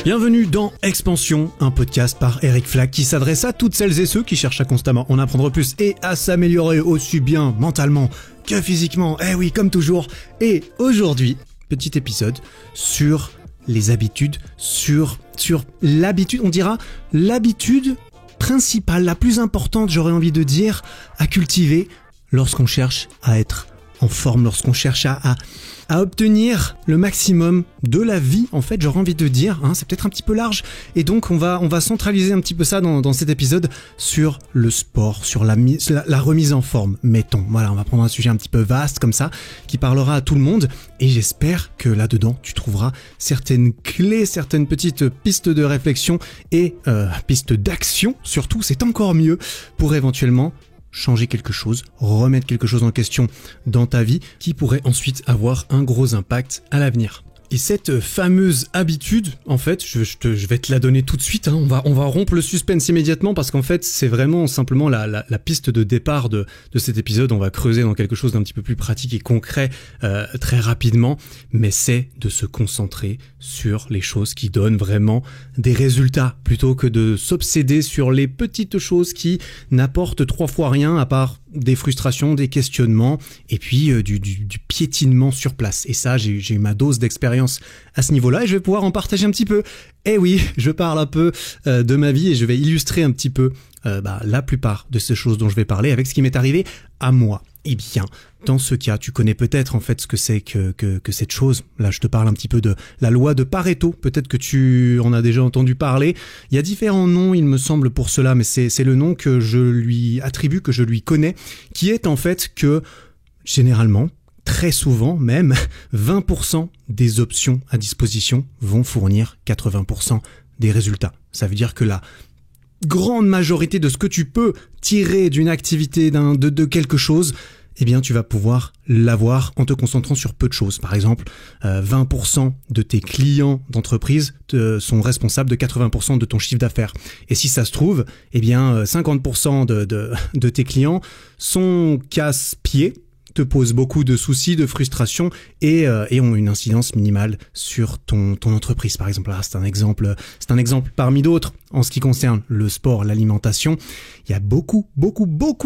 Bienvenue dans Expansion, un podcast par Eric Flack qui s'adresse à toutes celles et ceux qui cherchent à constamment en apprendre plus et à s'améliorer aussi bien mentalement que physiquement. Eh oui, comme toujours. Et aujourd'hui, petit épisode sur les habitudes, sur l'habitude, on dira l'habitude principale, la plus importante, j'aurais envie de dire, à cultiver lorsqu'on cherche à être en forme, lorsqu'on cherche à obtenir le maximum de la vie, en fait, j'aurais envie de dire, c'est peut-être un petit peu large, et donc on va centraliser un petit peu ça dans cet épisode sur le sport, sur la remise en forme, mettons. Voilà, on va prendre un sujet un petit peu vaste comme ça, qui parlera à tout le monde, et j'espère que là-dedans, tu trouveras certaines clés, certaines petites pistes de réflexion, et pistes d'action, surtout, c'est encore mieux, pour éventuellement changer quelque chose, remettre quelque chose en question dans ta vie qui pourrait ensuite avoir un gros impact à l'avenir. Et cette fameuse habitude, en fait, je vais te la donner tout de suite, on va rompre le suspense immédiatement parce qu'en fait, c'est vraiment simplement la piste de départ de cet épisode. On va creuser dans quelque chose d'un petit peu plus pratique et concret très rapidement, mais c'est de se concentrer sur les choses qui donnent vraiment des résultats plutôt que de s'obséder sur les petites choses qui n'apportent 3 fois rien à part des frustrations, des questionnements et puis du piétinement sur place. Et ça, j'ai eu ma dose d'expérience à ce niveau-là et je vais pouvoir en partager un petit peu. Eh oui, je parle un peu de ma vie et je vais illustrer un petit peu la plupart de ces choses dont je vais parler avec ce qui m'est arrivé à moi. Eh bien, dans ce cas, tu connais peut-être en fait ce que c'est que cette chose. Là, je te parle un petit peu de la loi de Pareto. Peut-être que tu en as déjà entendu parler. Il y a différents noms, il me semble, pour cela, mais c'est le nom que je lui attribue, que je lui connais, qui est en fait que, généralement, très souvent même, 20% des options à disposition vont fournir 80% des résultats. Ça veut dire que la grande majorité de ce que tu peux tirer d'une activité, de quelque chose, eh bien tu vas pouvoir l'avoir en te concentrant sur peu de choses. Par exemple, 20% de tes clients d'entreprise sont responsables de 80% de ton chiffre d'affaires. Et si ça se trouve, eh bien 50% de tes clients sont casse-pieds, te posent beaucoup de soucis, de frustration et ont une incidence minimale sur ton entreprise. Par exemple, là, c'est un exemple parmi d'autres en ce qui concerne le sport, l'alimentation. Il y a beaucoup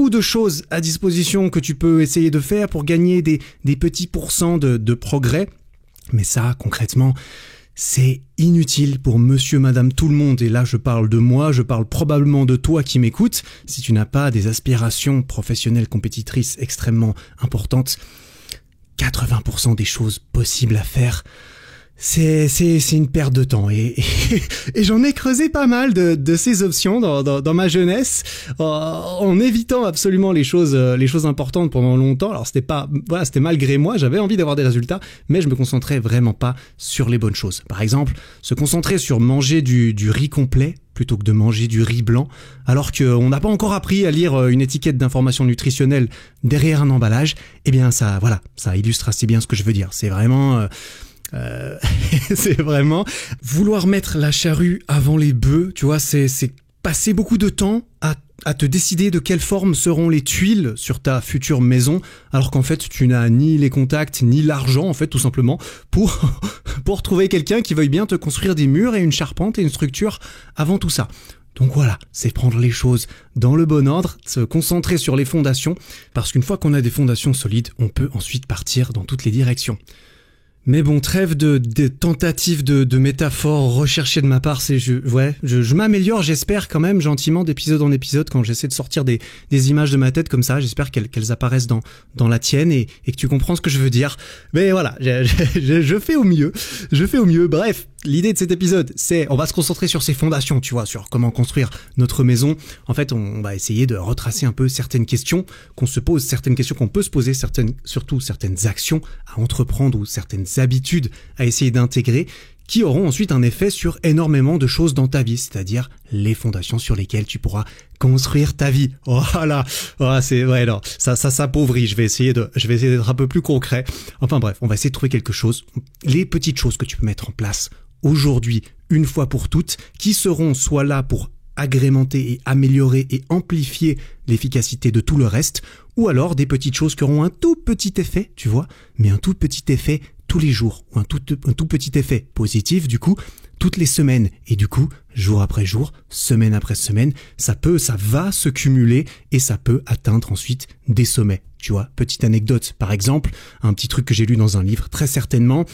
de choses à disposition que tu peux essayer de faire pour gagner des petits pourcents de progrès. Mais ça, concrètement, c'est inutile pour monsieur, madame, tout le monde. Et là, je parle de moi, je parle probablement de toi qui m'écoutes. Si tu n'as pas des aspirations professionnelles compétitrices extrêmement importantes, 80% des choses possibles à faire, c'est une perte de temps. Et j'en ai creusé pas mal de ces options dans ma jeunesse, en évitant absolument les choses importantes pendant longtemps. Alors c'était malgré moi, j'avais envie d'avoir des résultats, mais je me concentrais vraiment pas sur les bonnes choses. Par exemple, se concentrer sur manger du riz complet plutôt que de manger du riz blanc, alors qu'on n'a pas encore appris à lire une étiquette d'information nutritionnelle derrière un emballage, eh bien ça illustre assez bien ce que je veux dire. C'est vraiment vouloir mettre la charrue avant les bœufs, tu vois, c'est passer beaucoup de temps à te décider de quelle forme seront les tuiles sur ta future maison, alors qu'en fait tu n'as ni les contacts ni l'argent, en fait, tout simplement pour trouver quelqu'un qui veuille bien te construire des murs et une charpente et une structure avant tout ça. Donc voilà, c'est prendre les choses dans le bon ordre, se concentrer sur les fondations, parce qu'une fois qu'on a des fondations solides, on peut ensuite partir dans toutes les directions. Mais bon, trêve de tentatives de métaphores recherchées de ma part, je m'améliore, j'espère quand même gentiment d'épisode en épisode quand j'essaie de sortir des images de ma tête comme ça, j'espère qu'elles apparaissent dans la tienne et que tu comprends ce que je veux dire. Mais voilà, je fais au mieux, bref. L'idée de cet épisode, c'est, on va se concentrer sur ses fondations, tu vois, sur comment construire notre maison. En fait, on va essayer de retracer un peu certaines questions qu'on se pose, certaines questions qu'on peut se poser, surtout certaines actions à entreprendre ou certaines habitudes à essayer d'intégrer qui auront ensuite un effet sur énormément de choses dans ta vie, c'est-à-dire les fondations sur lesquelles tu pourras construire ta vie. Voilà, ça s'appauvrit. Je vais essayer d'être un peu plus concret. Enfin bref, on va essayer de trouver quelque chose, les petites choses que tu peux mettre en place aujourd'hui, une fois pour toutes, qui seront soit là pour agrémenter et améliorer et amplifier l'efficacité de tout le reste, ou alors des petites choses qui auront un tout petit effet, tu vois, mais un tout petit effet tous les jours, ou un tout petit effet positif, du coup, toutes les semaines. Et du coup, jour après jour, semaine après semaine, ça va se cumuler et ça peut atteindre ensuite des sommets. Tu vois, petite anecdote, par exemple, un petit truc que j'ai lu dans un livre, très certainement.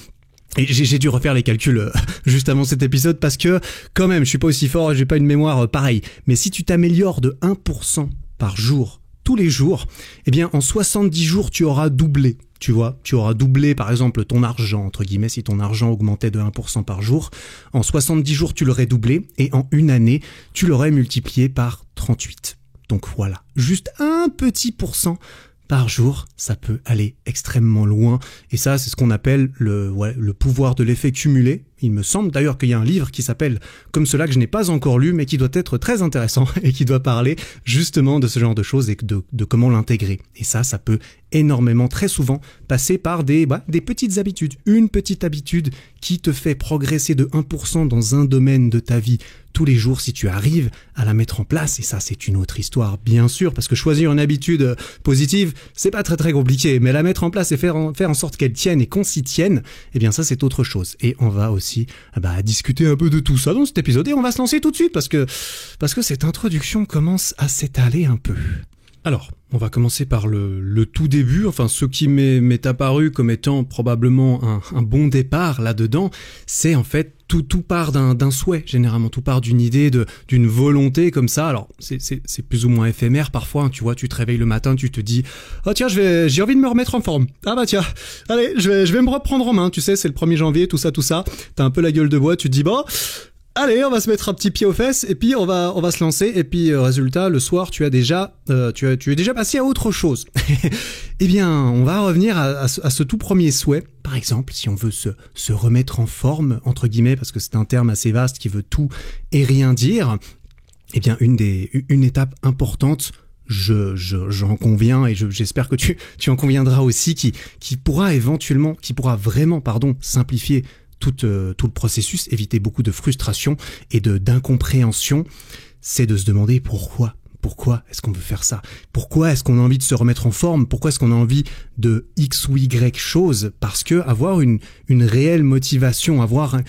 Et j'ai dû refaire les calculs juste avant cet épisode parce que, quand même, je suis pas aussi fort et j'ai pas une mémoire pareille. Mais si tu t'améliores de 1% par jour, tous les jours, eh bien, en 70 jours, tu auras doublé. Tu vois, tu auras doublé, par exemple, ton argent, entre guillemets, si ton argent augmentait de 1% par jour. En 70 jours, tu l'aurais doublé et en une année, tu l'aurais multiplié par 38. Donc voilà, juste un petit pourcent par jour, ça peut aller extrêmement loin. Et ça, c'est ce qu'on appelle le pouvoir de l'effet cumulé. Il me semble d'ailleurs qu'il y a un livre qui s'appelle comme cela que je n'ai pas encore lu, mais qui doit être très intéressant et qui doit parler justement de ce genre de choses et de comment l'intégrer. Et ça peut énormément, très souvent, passer par des petites habitudes. Une petite habitude qui te fait progresser de 1% dans un domaine de ta vie tous les jours si tu arrives à la mettre en place. Et ça, c'est une autre histoire, bien sûr, parce que choisir une habitude positive, c'est pas très très compliqué, mais la mettre en place et faire en sorte qu'elle tienne et qu'on s'y tienne, eh bien ça, c'est autre chose. Et on va aussi discuter un peu de tout ça dans cet épisode et on va se lancer tout de suite parce que cette introduction commence à s'étaler un peu. Alors, on va commencer par le tout début, enfin ce qui m'est apparu comme étant probablement un bon départ là-dedans, c'est en fait tout part d'un souhait, généralement tout part d'une idée, d'une volonté comme ça. Alors c'est plus ou moins éphémère parfois, hein, tu vois, tu te réveilles le matin, tu te dis « Ah tiens, j'ai envie de me remettre en forme. Ah bah tiens, allez, je vais me reprendre en main, tu sais, c'est le 1er janvier, tout ça, t'as un peu la gueule de bois, tu te dis « Bon, allez, on va se mettre un petit pied aux fesses et puis on va se lancer et puis résultat le soir tu es déjà passé à autre chose. » Eh bien, on va revenir à ce tout premier souhait. Par exemple, si on veut se remettre en forme entre guillemets parce que c'est un terme assez vaste qui veut tout et rien dire. Eh bien, une étape importante, j'en conviens et j'espère que tu en conviendras aussi, qui pourra vraiment simplifier tout le processus, éviter beaucoup de frustration et d'incompréhension, c'est de se demander pourquoi. Pourquoi est-ce qu'on veut faire ça? Pourquoi est-ce qu'on a envie de se remettre en forme? Pourquoi est-ce qu'on a envie de X ou Y chose? Parce que avoir une réelle motivation, avoir un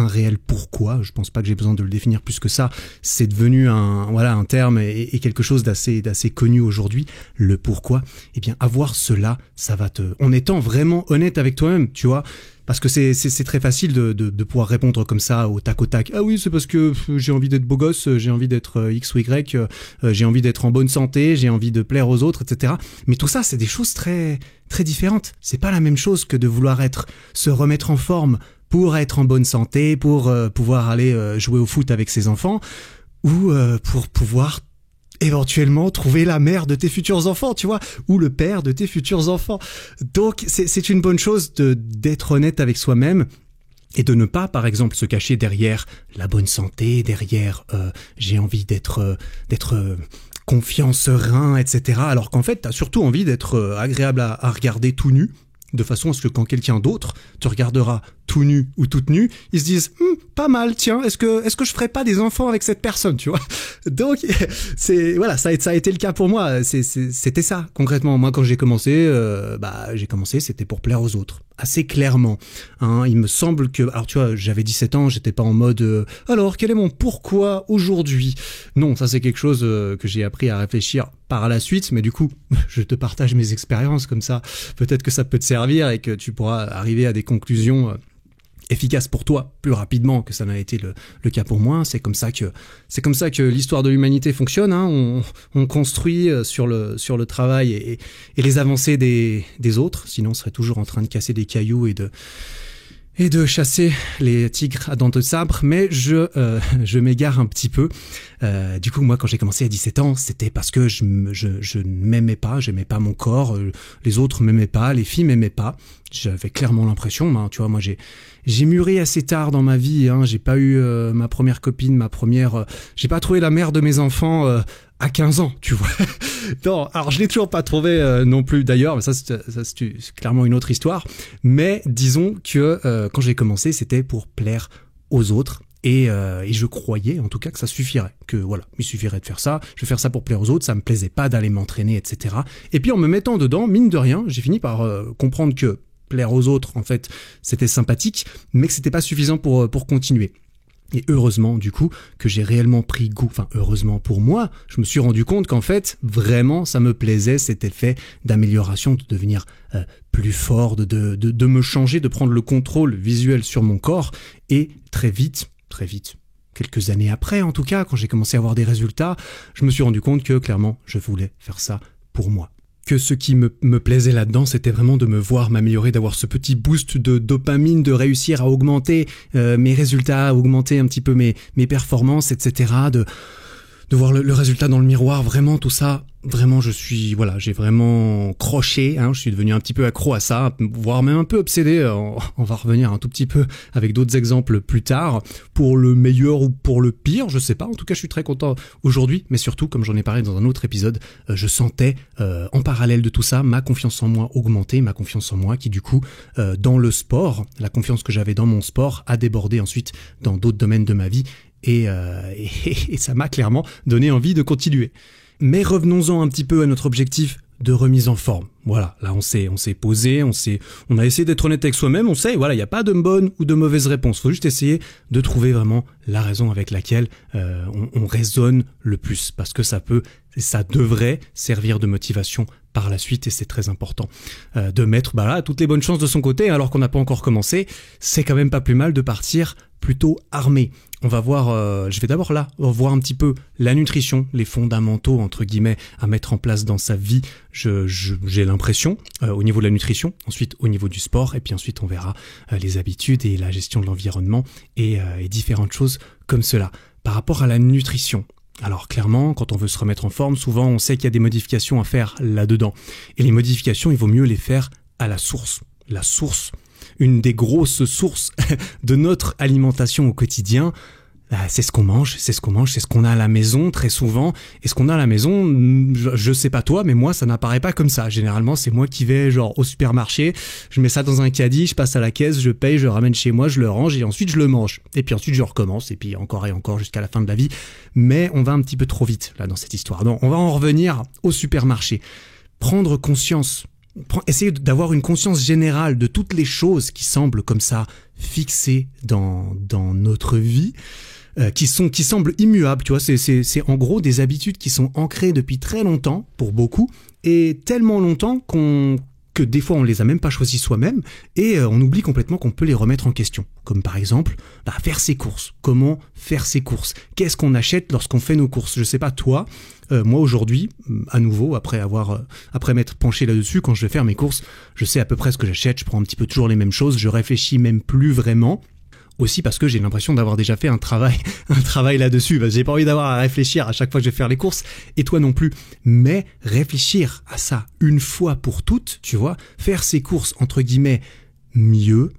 réel pourquoi, je pense pas que j'ai besoin de le définir plus que ça, c'est devenu un terme et quelque chose d'assez connu aujourd'hui, le pourquoi. Eh bien, avoir cela, ça va en étant vraiment honnête avec toi-même, tu vois. Parce que c'est très facile de pouvoir répondre comme ça au tac au tac. Ah oui, c'est parce que j'ai envie d'être beau gosse, j'ai envie d'être X ou Y, j'ai envie d'être en bonne santé, j'ai envie de plaire aux autres, etc. Mais tout ça, c'est des choses très très différentes. C'est pas la même chose que de vouloir se remettre en forme pour être en bonne santé, pour pouvoir aller jouer au foot avec ses enfants, ou pour pouvoir éventuellement trouver la mère de tes futurs enfants, tu vois, ou le père de tes futurs enfants. Donc c'est une bonne chose d'être honnête avec soi-même et de ne pas, par exemple, se cacher derrière la bonne santé, derrière j'ai envie d'être confiant, serein, etc. Alors qu'en fait, t'as surtout envie d'être agréable à regarder tout nu, de façon à ce que quand quelqu'un d'autre te regardera tout nu ou toute nue, ils se disent pas mal, tiens, est-ce que je ferais pas des enfants avec cette personne, tu vois? Donc ça a été le cas pour moi, c'était ça concrètement. Moi quand j'ai commencé c'était pour plaire aux autres, assez clairement, hein. Il me semble que, alors tu vois, j'avais 17 ans, j'étais pas en mode alors quel est mon pourquoi aujourd'hui? Non, ça c'est quelque chose que j'ai appris à réfléchir par la suite, mais du coup je te partage mes expériences comme ça, peut-être que ça peut te servir et que tu pourras arriver à des conclusions efficace pour toi plus rapidement que ça n'a été le cas pour moi. C'est comme ça que l'histoire de l'humanité fonctionne, hein. On construit sur le travail et les avancées des autres, sinon on serait toujours en train de casser des cailloux et de chasser les tigres à dents de sabre, mais je m'égare un petit peu. Du coup, moi, quand j'ai commencé à 17 ans, c'était parce que je ne m'aimais pas, j'aimais pas mon corps, les autres m'aimaient pas, les filles m'aimaient pas. J'avais clairement l'impression, tu vois, moi j'ai mûri assez tard dans ma vie, hein. J'ai pas eu ma première copine, j'ai pas trouvé la mère de mes enfants à 15 ans, tu vois. Non, alors je l'ai toujours pas trouvé non plus d'ailleurs, mais ça c'est clairement une autre histoire. Mais disons que quand j'ai commencé, c'était pour plaire aux autres. Et je croyais en tout cas que ça suffirait, que voilà, il suffirait de faire ça, je vais faire ça pour plaire aux autres, ça me plaisait pas d'aller m'entraîner, etc. Et puis en me mettant dedans, mine de rien, j'ai fini par comprendre que plaire aux autres, en fait, c'était sympathique, mais que c'était pas suffisant pour continuer. Et heureusement, du coup, que j'ai réellement pris goût, enfin heureusement pour moi, je me suis rendu compte qu'en fait, vraiment, ça me plaisait cet effet d'amélioration, de devenir plus fort, de me changer, de prendre le contrôle visuel sur mon corps. Et très vite, quelques années après en tout cas, quand j'ai commencé à avoir des résultats, je me suis rendu compte que clairement, je voulais faire ça pour moi. Que ce qui me plaisait là-dedans, c'était vraiment de me voir m'améliorer, d'avoir ce petit boost de dopamine, de réussir à augmenter mes résultats, à augmenter un petit peu mes performances, etc. De voir le résultat dans le miroir, vraiment tout ça, vraiment j'ai vraiment croché, je suis devenu un petit peu accro à ça, voire même un peu obsédé, on va revenir un tout petit peu avec d'autres exemples plus tard, pour le meilleur ou pour le pire, je sais pas, en tout cas je suis très content aujourd'hui, mais surtout, comme j'en ai parlé dans un autre épisode, je sentais en parallèle de tout ça, ma confiance en moi augmenter, ma confiance en moi qui du coup, dans le sport, la confiance que j'avais dans mon sport a débordé ensuite dans d'autres domaines de ma vie, et ça m'a clairement donné envie de continuer. Mais revenons-en un petit peu à notre objectif de remise en forme. Voilà, là on s'est posé, on a essayé d'être honnête avec soi-même, on sait, voilà, il n'y a pas de bonne ou de mauvaise réponse. Faut juste essayer de trouver vraiment la raison avec laquelle on raisonne le plus, parce que ça devrait servir de motivation par la suite, et c'est très important de mettre toutes les bonnes chances de son côté, alors qu'on n'a pas encore commencé. C'est quand même pas plus mal de partir plutôt armé. On va voir, je vais d'abord voir un petit peu la nutrition, les fondamentaux entre guillemets à mettre en place dans sa vie. J'ai l'impression au niveau de la nutrition, ensuite au niveau du sport, et puis ensuite on verra les habitudes et la gestion de l'environnement et différentes choses comme cela. Par rapport à la nutrition, alors clairement, quand on veut se remettre en forme, souvent on sait qu'il y a des modifications à faire là-dedans. Et les modifications, il vaut mieux les faire à la source. La source, une des grosses sources de notre alimentation au quotidien, c'est ce qu'on mange, c'est ce qu'on a à la maison très souvent. Et ce qu'on a à la maison, je sais pas toi, mais moi ça n'apparaît pas comme ça. Généralement c'est moi qui vais au supermarché, je mets ça dans un caddie, je passe à la caisse, je paye, je le ramène chez moi, je le range et ensuite je le mange. Et puis ensuite je recommence et puis encore et encore jusqu'à la fin de la vie. Mais on va un petit peu trop vite là dans cette histoire. Donc on va en revenir au supermarché. Prendre conscience. Essayer d'avoir une conscience générale de toutes les choses qui semblent comme ça fixées dans notre vie, qui semblent immuables, tu vois, c'est en gros des habitudes qui sont ancrées depuis très longtemps pour beaucoup et tellement longtemps que des fois on les a même pas choisis soi-même et on oublie complètement qu'on peut les remettre en question. Comme par exemple, faire ses courses. Comment faire ses courses? Qu'est-ce qu'on achète lorsqu'on fait nos courses? Je sais pas toi, moi aujourd'hui, à nouveau, après m'être penché là-dessus, quand je vais faire mes courses, je sais à peu près ce que j'achète, je prends un petit peu toujours les mêmes choses, je réfléchis même plus vraiment. Aussi parce que j'ai l'impression d'avoir déjà fait un travail là-dessus. J'ai pas envie d'avoir à réfléchir à chaque fois que je vais faire les courses, et toi non plus. Mais réfléchir à ça une fois pour toutes, tu vois, faire ses courses entre guillemets mieux,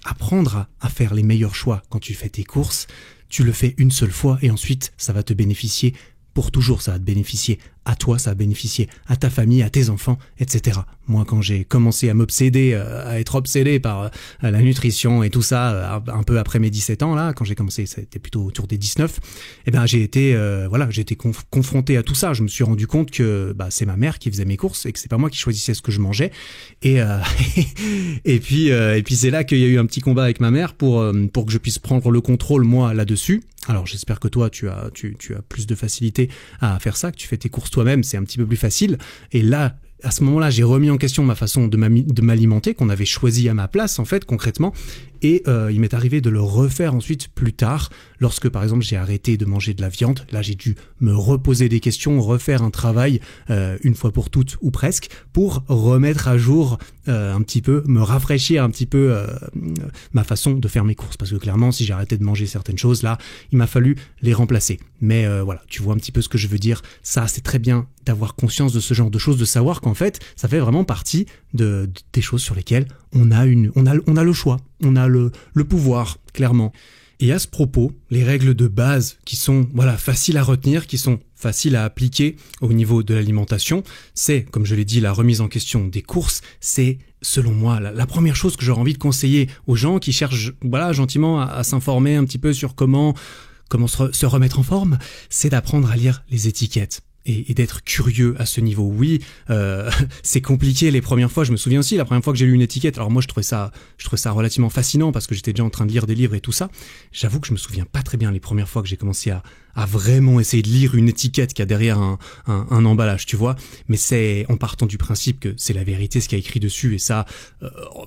apprendre à faire les meilleurs choix quand tu fais tes courses, tu le fais une seule fois et ensuite ça va te bénéficier pour toujours, ça va te bénéficier à toi, ça va bénéficier à ta famille, à tes enfants, etc. Moi, quand j'ai commencé à m'obséder, à être obsédé par la nutrition et tout ça, un peu après mes 17 ans, là, quand j'ai commencé, c'était plutôt autour des 19, j'ai été confronté à tout ça. Je me suis rendu compte que c'est ma mère qui faisait mes courses et que c'est pas moi qui choisissais ce que je mangeais. Et puis c'est là qu'il y a eu un petit combat avec ma mère pour que je puisse prendre le contrôle, moi, là-dessus. Alors, j'espère que toi, tu as plus de facilité à faire ça, que tu fais tes courses toi-même, c'est un petit peu plus facile. Et là, à ce moment-là, j'ai remis en question ma façon de m'alimenter, qu'on avait choisi à ma place, en fait, concrètement. Et il m'est arrivé de le refaire ensuite plus tard, lorsque, par exemple, j'ai arrêté de manger de la viande. Là, j'ai dû me reposer des questions, refaire un travail, une fois pour toutes, ou presque, pour remettre à jour un petit peu, me rafraîchir un petit peu ma façon de faire mes courses. Parce que clairement, si j'ai arrêté de manger certaines choses, là, il m'a fallu les remplacer. Mais voilà, tu vois un petit peu ce que je veux dire. Ça, c'est très bien d'avoir conscience de ce genre de choses, de savoir qu'en fait, ça fait vraiment partie des choses sur lesquelles on a le choix, on a le pouvoir, clairement. Et à ce propos, les règles de base qui sont faciles à retenir, qui sont faciles à appliquer au niveau de l'alimentation, c'est, comme je l'ai dit, la remise en question des courses. C'est, selon moi, la première chose que j'aurais envie de conseiller aux gens qui cherchent gentiment à s'informer un petit peu sur comment se remettre en forme, c'est d'apprendre à lire les étiquettes. et d'être curieux à ce niveau. Oui, c'est compliqué les premières fois. Je me souviens aussi la première fois que j'ai lu une étiquette. Alors moi je trouvais ça relativement fascinant parce que j'étais déjà en train de lire des livres et tout ça. J'avoue que je me souviens pas très bien les premières fois que j'ai commencé à vraiment essayer de lire une étiquette qu'il y a derrière un emballage, tu vois. Mais c'est en partant du principe que c'est la vérité ce qu'il y a écrit dessus et ça,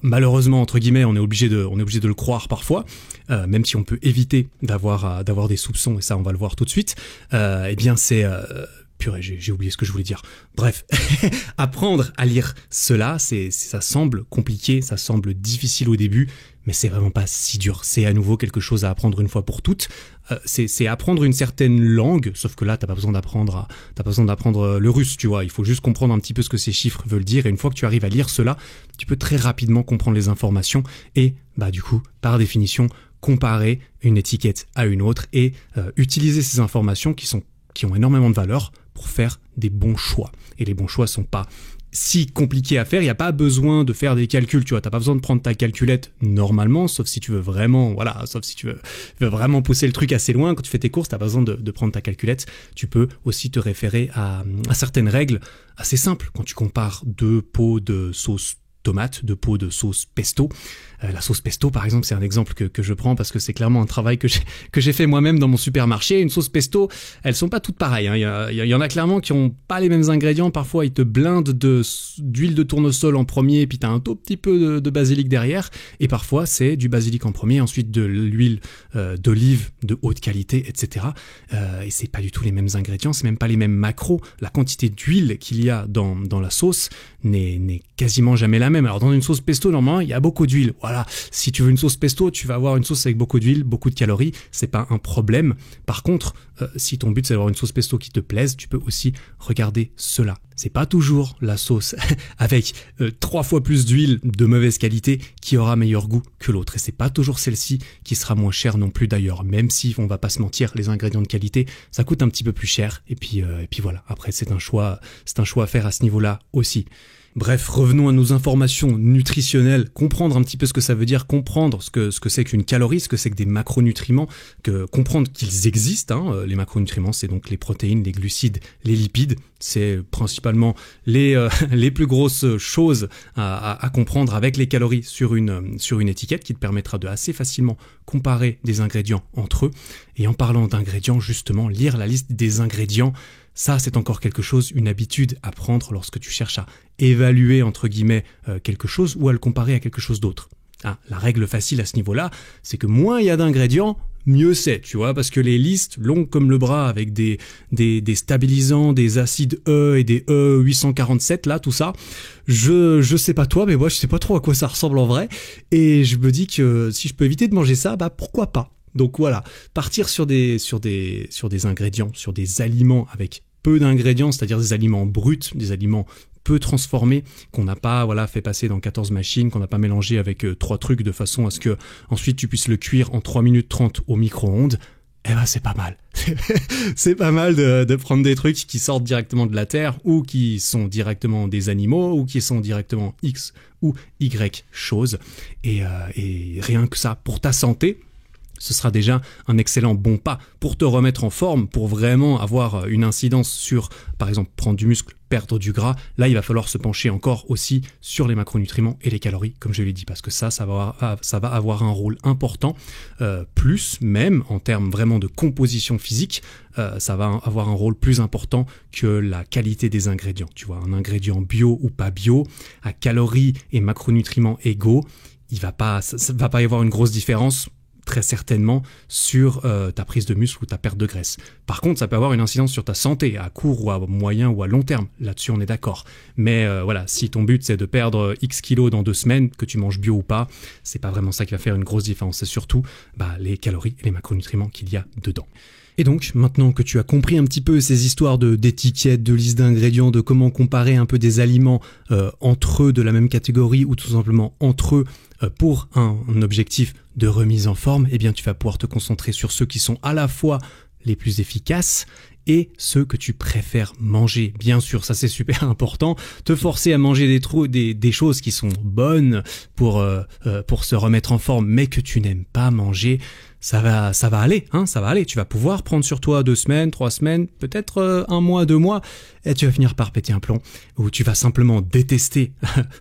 malheureusement entre guillemets, on est obligé de le croire parfois, même si on peut éviter d'avoir des soupçons et ça on va le voir tout de suite. Eh bien c'est purée, j'ai oublié ce que je voulais dire. Bref, apprendre à lire cela, ça semble compliqué, ça semble difficile au début, mais c'est vraiment pas si dur. C'est à nouveau quelque chose à apprendre une fois pour toutes. C'est apprendre une certaine langue, sauf que là, t'as pas besoin d'apprendre le russe, tu vois. Il faut juste comprendre un petit peu ce que ces chiffres veulent dire. Et une fois que tu arrives à lire cela, tu peux très rapidement comprendre les informations et, du coup, par définition, comparer une étiquette à une autre et utiliser ces informations qui ont énormément de valeur pour faire des bons choix. Et les bons choix sont pas si compliqués à faire, il n'y a pas besoin de faire des calculs, tu vois, t'as pas besoin de prendre ta calculette normalement, sauf si tu veux vraiment, sauf si tu veux vraiment pousser le truc assez loin, quand tu fais tes courses, t'as pas besoin de prendre ta calculette, tu peux aussi te référer à certaines règles assez simples quand tu compares deux pots de sauce tomate, deux pots de sauce pesto. La sauce pesto, par exemple, c'est un exemple que je prends parce que c'est clairement un travail que j'ai fait moi-même dans mon supermarché. Une sauce pesto, elles sont pas toutes pareilles, hein. Il y en a clairement qui ont pas les mêmes ingrédients. Parfois, ils te blindent d'huile de tournesol en premier, puis t'as un tout petit peu de basilic derrière. Et parfois, c'est du basilic en premier, ensuite de l'huile d'olive de haute qualité, etc. Et c'est pas du tout les mêmes ingrédients, c'est même pas les mêmes macros. La quantité d'huile qu'il y a dans la sauce n'est quasiment jamais la même. Alors dans une sauce pesto, normalement, il y a beaucoup d'huile. Voilà. Si tu veux une sauce pesto, tu vas avoir une sauce avec beaucoup d'huile, beaucoup de calories, c'est pas un problème. Par contre, si ton but c'est d'avoir une sauce pesto qui te plaise, tu peux aussi regarder cela. C'est pas toujours la sauce avec 3 fois plus d'huile de mauvaise qualité qui aura meilleur goût que l'autre. Et c'est pas toujours celle-ci qui sera moins chère non plus d'ailleurs. Même si, on va pas se mentir, les ingrédients de qualité, ça coûte un petit peu plus cher. Et puis voilà. Après, c'est un choix à faire à ce niveau-là aussi. Bref, revenons à nos informations nutritionnelles, comprendre un petit peu ce que ça veut dire, comprendre ce que c'est qu'une calorie, ce que c'est que des macronutriments, comprendre qu'ils existent, hein. Les macronutriments, c'est donc les protéines, les glucides, les lipides, c'est principalement les plus grosses choses à comprendre avec les calories sur une étiquette qui te permettra de assez facilement comparer des ingrédients entre eux. Et en parlant d'ingrédients, justement, lire la liste des ingrédients, ça, c'est encore quelque chose, une habitude à prendre lorsque tu cherches à évaluer, entre guillemets, quelque chose ou à le comparer à quelque chose d'autre. La règle facile à ce niveau-là, c'est que moins il y a d'ingrédients, mieux c'est, tu vois, parce que les listes longues comme le bras avec des stabilisants, des acides E et des E 847, là, tout ça, je sais pas toi, mais moi, je sais pas trop à quoi ça ressemble en vrai, et je me dis que si je peux éviter de manger ça, pourquoi pas. Donc voilà, partir sur des ingrédients, sur des aliments avec peu d'ingrédients, c'est-à-dire des aliments bruts, des aliments peu transformés, qu'on n'a pas fait passer dans 14 machines, qu'on n'a pas mélangé avec 3 trucs de façon à ce que ensuite tu puisses le cuire en 3 minutes 30 au micro-ondes. C'est pas mal. C'est pas mal de prendre des trucs qui sortent directement de la terre ou qui sont directement des animaux ou qui sont directement X ou Y choses. Et rien que ça, pour ta santé, ce sera déjà un excellent bon pas pour te remettre en forme, pour vraiment avoir une incidence sur, par exemple, prendre du muscle, perdre du gras. Là, il va falloir se pencher encore aussi sur les macronutriments et les calories, comme je l'ai dit, parce que ça va avoir un rôle important, plus même en termes vraiment de composition physique, ça va avoir un rôle plus important que la qualité des ingrédients. Tu vois, un ingrédient bio ou pas bio, à calories et macronutriments égaux, ça va pas y avoir une grosse différence, très certainement, sur ta prise de muscle ou ta perte de graisse. Par contre, ça peut avoir une incidence sur ta santé, à court ou à moyen ou à long terme. Là-dessus, on est d'accord. Mais si ton but, c'est de perdre X kilos dans 2 semaines, que tu manges bio ou pas, c'est pas vraiment ça qui va faire une grosse différence. C'est surtout les calories et les macronutriments qu'il y a dedans. Et donc, maintenant que tu as compris un petit peu ces histoires d'étiquettes, de listes d'ingrédients, de comment comparer un peu des aliments entre eux de la même catégorie ou tout simplement entre eux pour un objectif de remise en forme, eh bien tu vas pouvoir te concentrer sur ceux qui sont à la fois les plus efficaces et ceux que tu préfères manger. Bien sûr, ça c'est super important. Te forcer à manger des choses qui sont bonnes pour se remettre en forme, mais que tu n'aimes pas manger, ça va aller, hein, ça va aller. Tu vas pouvoir prendre sur toi 2 semaines, 3 semaines, peut-être 1 mois, 2 mois, et tu vas finir par péter un plomb, ou tu vas simplement détester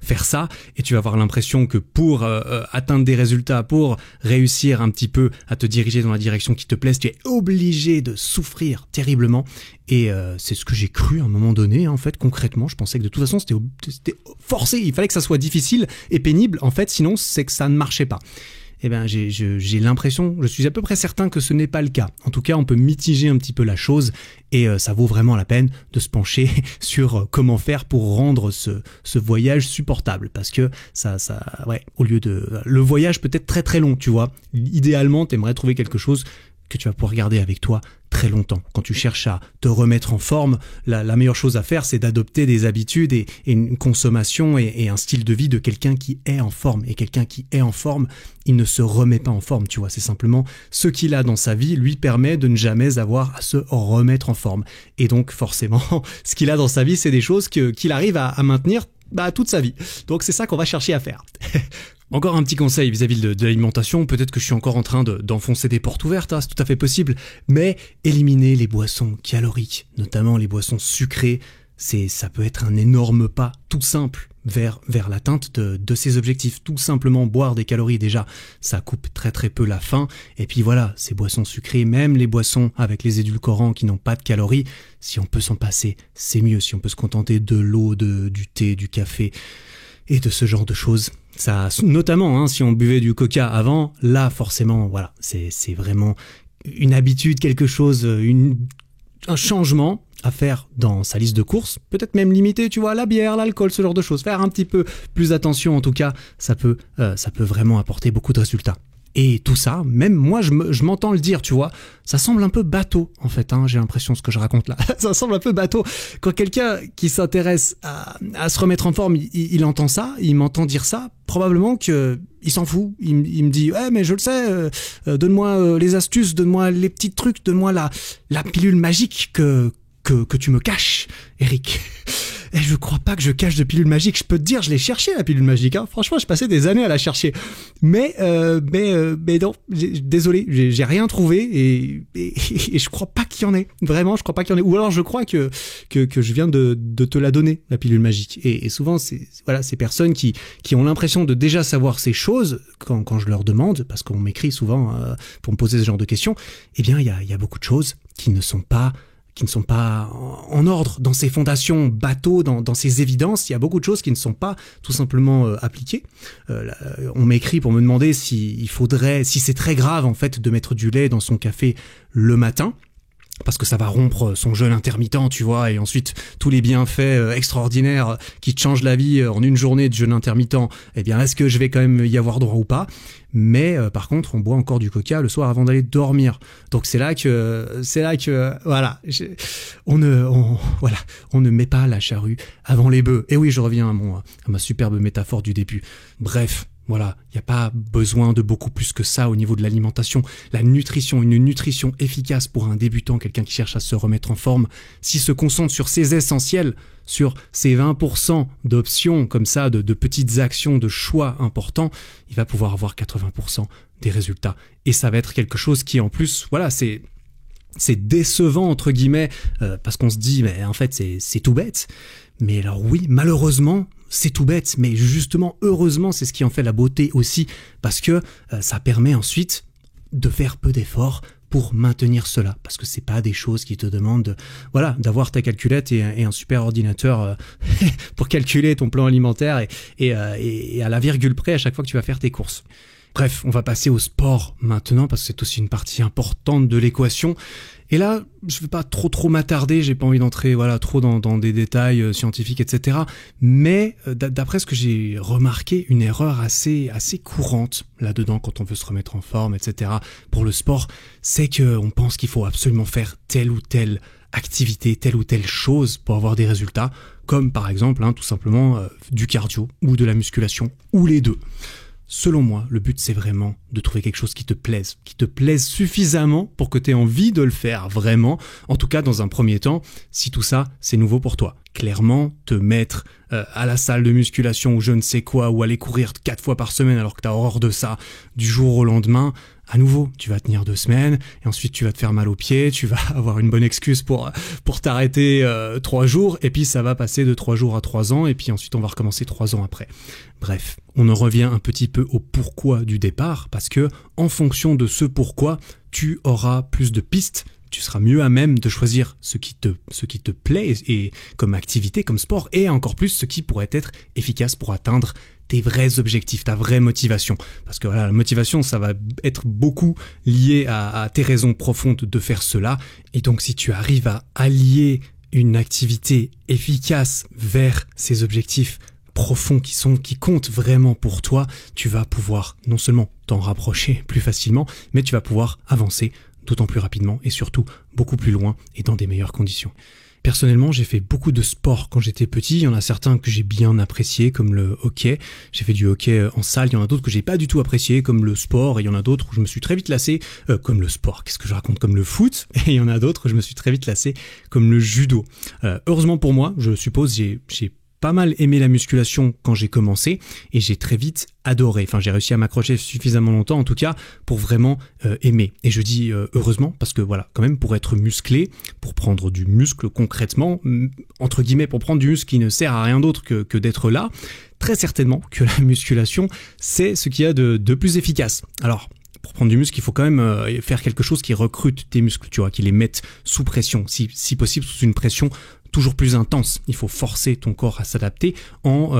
faire ça, et tu vas avoir l'impression que pour atteindre des résultats, pour réussir un petit peu à te diriger dans la direction qui te plaise, tu es obligé de souffrir terriblement. Et c'est ce que j'ai cru à un moment donné, hein, en fait, concrètement. Je pensais que de toute façon, c'était forcé, il fallait que ça soit difficile et pénible, en fait, sinon c'est que ça ne marchait pas. Eh ben, j'ai l'impression, je suis à peu près certain que ce n'est pas le cas. En tout cas, on peut mitiger un petit peu la chose et ça vaut vraiment la peine de se pencher sur comment faire pour rendre ce voyage supportable. Parce que au lieu de... Le voyage peut être très très long, tu vois. Idéalement, t'aimerais trouver quelque chose que tu vas pouvoir garder avec toi très longtemps. Quand tu cherches à te remettre en forme, la meilleure chose à faire, c'est d'adopter des habitudes et une consommation et un style de vie de quelqu'un qui est en forme. Et quelqu'un qui est en forme, il ne se remet pas en forme, tu vois. C'est simplement ce qu'il a dans sa vie lui permet de ne jamais avoir à se remettre en forme. Et donc, forcément, ce qu'il a dans sa vie, c'est des choses qu'il arrive à maintenir toute sa vie. Donc, c'est ça qu'on va chercher à faire. Encore un petit conseil vis-à-vis de l'alimentation, peut-être que je suis encore en train d'enfoncer des portes ouvertes, hein, c'est tout à fait possible, mais éliminer les boissons caloriques, notamment les boissons sucrées, ça peut être un énorme pas tout simple vers l'atteinte de ces objectifs. Tout simplement boire des calories, déjà, ça coupe très très peu la faim, et puis voilà, ces boissons sucrées, même les boissons avec les édulcorants qui n'ont pas de calories, si on peut s'en passer, c'est mieux, si on peut se contenter de l'eau, du thé, du café, et de ce genre de choses. Ça, notamment, hein, si on buvait du coca avant, là, forcément, voilà, c'est vraiment une habitude, quelque chose, un changement à faire dans sa liste de courses. Peut-être même limiter, tu vois, la bière, l'alcool, ce genre de choses. Faire un petit peu plus attention, en tout cas, ça peut vraiment apporter beaucoup de résultats. Et tout ça, même moi, je m'entends le dire, tu vois, ça semble un peu bateau, en fait, hein, j'ai l'impression, ce que je raconte là. Ça semble un peu bateau. Quand quelqu'un qui s'intéresse à se remettre en forme, il entend ça, il m'entend dire ça, probablement que il s'en fout. Il me dit, ouais, mais je le sais, donne-moi les astuces, donne-moi les petits trucs, donne-moi la pilule magique que tu me caches, Eric. Et je crois pas que je cache de pilule magique. Je peux te dire, je l'ai cherché la pilule magique. Hein. Franchement, je passais des années à la chercher. Mais non, désolé, j'ai rien trouvé et je crois pas qu'il y en ait. Vraiment, je crois pas qu'il y en ait. Ou alors je crois que je viens de te la donner, la pilule magique. Et souvent, ces personnes qui ont l'impression de déjà savoir ces choses quand je leur demande, parce qu'on m'écrit souvent pour me poser ce genre de questions. Eh bien, il y a beaucoup de choses qui ne sont pas en ordre dans ces fondations bateaux, dans ces évidences. Il y a beaucoup de choses qui ne sont pas tout simplement appliquées. On m'écrit pour me demander si c'est très grave en fait de mettre du lait dans son café le matin, parce que ça va rompre son jeûne intermittent, tu vois, et ensuite tous les bienfaits extraordinaires qui te changent la vie en une journée de jeûne intermittent, eh bien est-ce que je vais quand même y avoir droit ou pas? Mais par contre, on boit encore du coca le soir avant d'aller dormir. Donc c'est là que voilà, on ne met pas la charrue avant les bœufs. Et oui, je reviens à ma superbe métaphore du début. Bref, voilà, il n'y a pas besoin de beaucoup plus que ça au niveau de l'alimentation. La nutrition, une nutrition efficace pour un débutant, quelqu'un qui cherche à se remettre en forme, s'il se concentre sur ses essentiels, sur ces 20% d'options comme ça, de petites actions, de choix importants, il va pouvoir avoir 80% des résultats. Et ça va être quelque chose qui en plus, voilà, c'est décevant entre guillemets, parce qu'on se dit, mais en fait c'est tout bête. Mais alors oui, malheureusement, c'est tout bête, mais justement, heureusement, c'est ce qui en fait la beauté aussi, parce que ça permet ensuite de faire peu d'efforts pour maintenir cela, parce que c'est pas des choses qui te demandent d'avoir ta calculette et un super ordinateur pour calculer ton plan alimentaire et à la virgule près à chaque fois que tu vas faire tes courses. Bref, on va passer au sport maintenant, parce que c'est aussi une partie importante de l'équation. Et là, je vais pas trop m'attarder, j'ai pas envie d'entrer trop dans des détails scientifiques, etc. Mais d'après ce que j'ai remarqué, une erreur assez courante là-dedans quand on veut se remettre en forme, etc. pour le sport, c'est qu'on pense qu'il faut absolument faire telle ou telle activité, telle ou telle chose pour avoir des résultats, comme par exemple, tout simplement du cardio ou de la musculation, ou les deux. Selon moi, le but c'est vraiment de trouver quelque chose qui te plaise suffisamment pour que tu aies envie de le faire vraiment, en tout cas dans un premier temps, si tout ça c'est nouveau pour toi. Clairement, te mettre à la salle de musculation ou je ne sais quoi, ou aller courir 4 fois par semaine alors que tu as horreur de ça, du jour au lendemain, à nouveau, tu vas tenir 2 semaines, et ensuite tu vas te faire mal aux pieds, tu vas avoir une bonne excuse pour t'arrêter 3 jours, et puis ça va passer de 3 jours à 3 ans, et puis ensuite on va recommencer 3 ans après. Bref, on en revient un petit peu au pourquoi du départ, parce que en fonction de ce pourquoi, tu auras plus de pistes, tu seras mieux à même de choisir ce qui te plaît et comme activité, comme sport, et encore plus ce qui pourrait être efficace pour atteindre tes vrais objectifs, ta vraie motivation. Parce que voilà, la motivation, ça va être beaucoup lié à tes raisons profondes de faire cela. Et donc, si tu arrives à allier une activité efficace vers ces objectifs profonds qui comptent vraiment pour toi, tu vas pouvoir non seulement t'en rapprocher plus facilement, mais tu vas pouvoir avancer d'autant plus rapidement et surtout beaucoup plus loin et dans des meilleures conditions. Personnellement, j'ai fait beaucoup de sport quand j'étais petit. Il y en a certains que j'ai bien appréciés, comme le hockey. J'ai fait du hockey en salle. Il y en a d'autres que j'ai pas du tout apprécié, comme le sport. Et il y en a d'autres où je me suis très vite lassé, comme le sport. Qu'est-ce que je raconte, comme le foot. Et il y en a d'autres où je me suis très vite lassé, comme le judo. Heureusement pour moi, je suppose, j'ai pas mal aimé la musculation quand j'ai commencé et j'ai très vite adoré. Enfin, j'ai réussi à m'accrocher suffisamment longtemps, en tout cas, pour vraiment aimer. Et je dis heureusement parce que voilà, quand même, pour être musclé, pour prendre du muscle concrètement, entre guillemets, pour prendre du muscle qui ne sert à rien d'autre que d'être là, très certainement que la musculation, c'est ce qu'il y a de plus efficace. Alors, pour prendre du muscle, il faut quand même faire quelque chose qui recrute tes muscles, tu vois, qui les mette sous pression, si possible sous une pression toujours plus intense. Il faut forcer ton corps à s'adapter en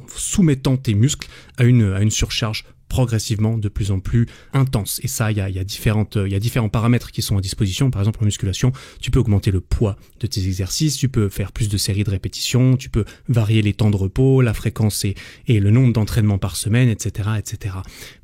soumettant tes muscles à une surcharge progressivement de plus en plus intense. Et ça, il y a différents paramètres qui sont à disposition. Par exemple, en musculation, tu peux augmenter le poids de tes exercices, tu peux faire plus de séries de répétitions, tu peux varier les temps de repos, la fréquence et le nombre d'entraînements par semaine, etc., etc.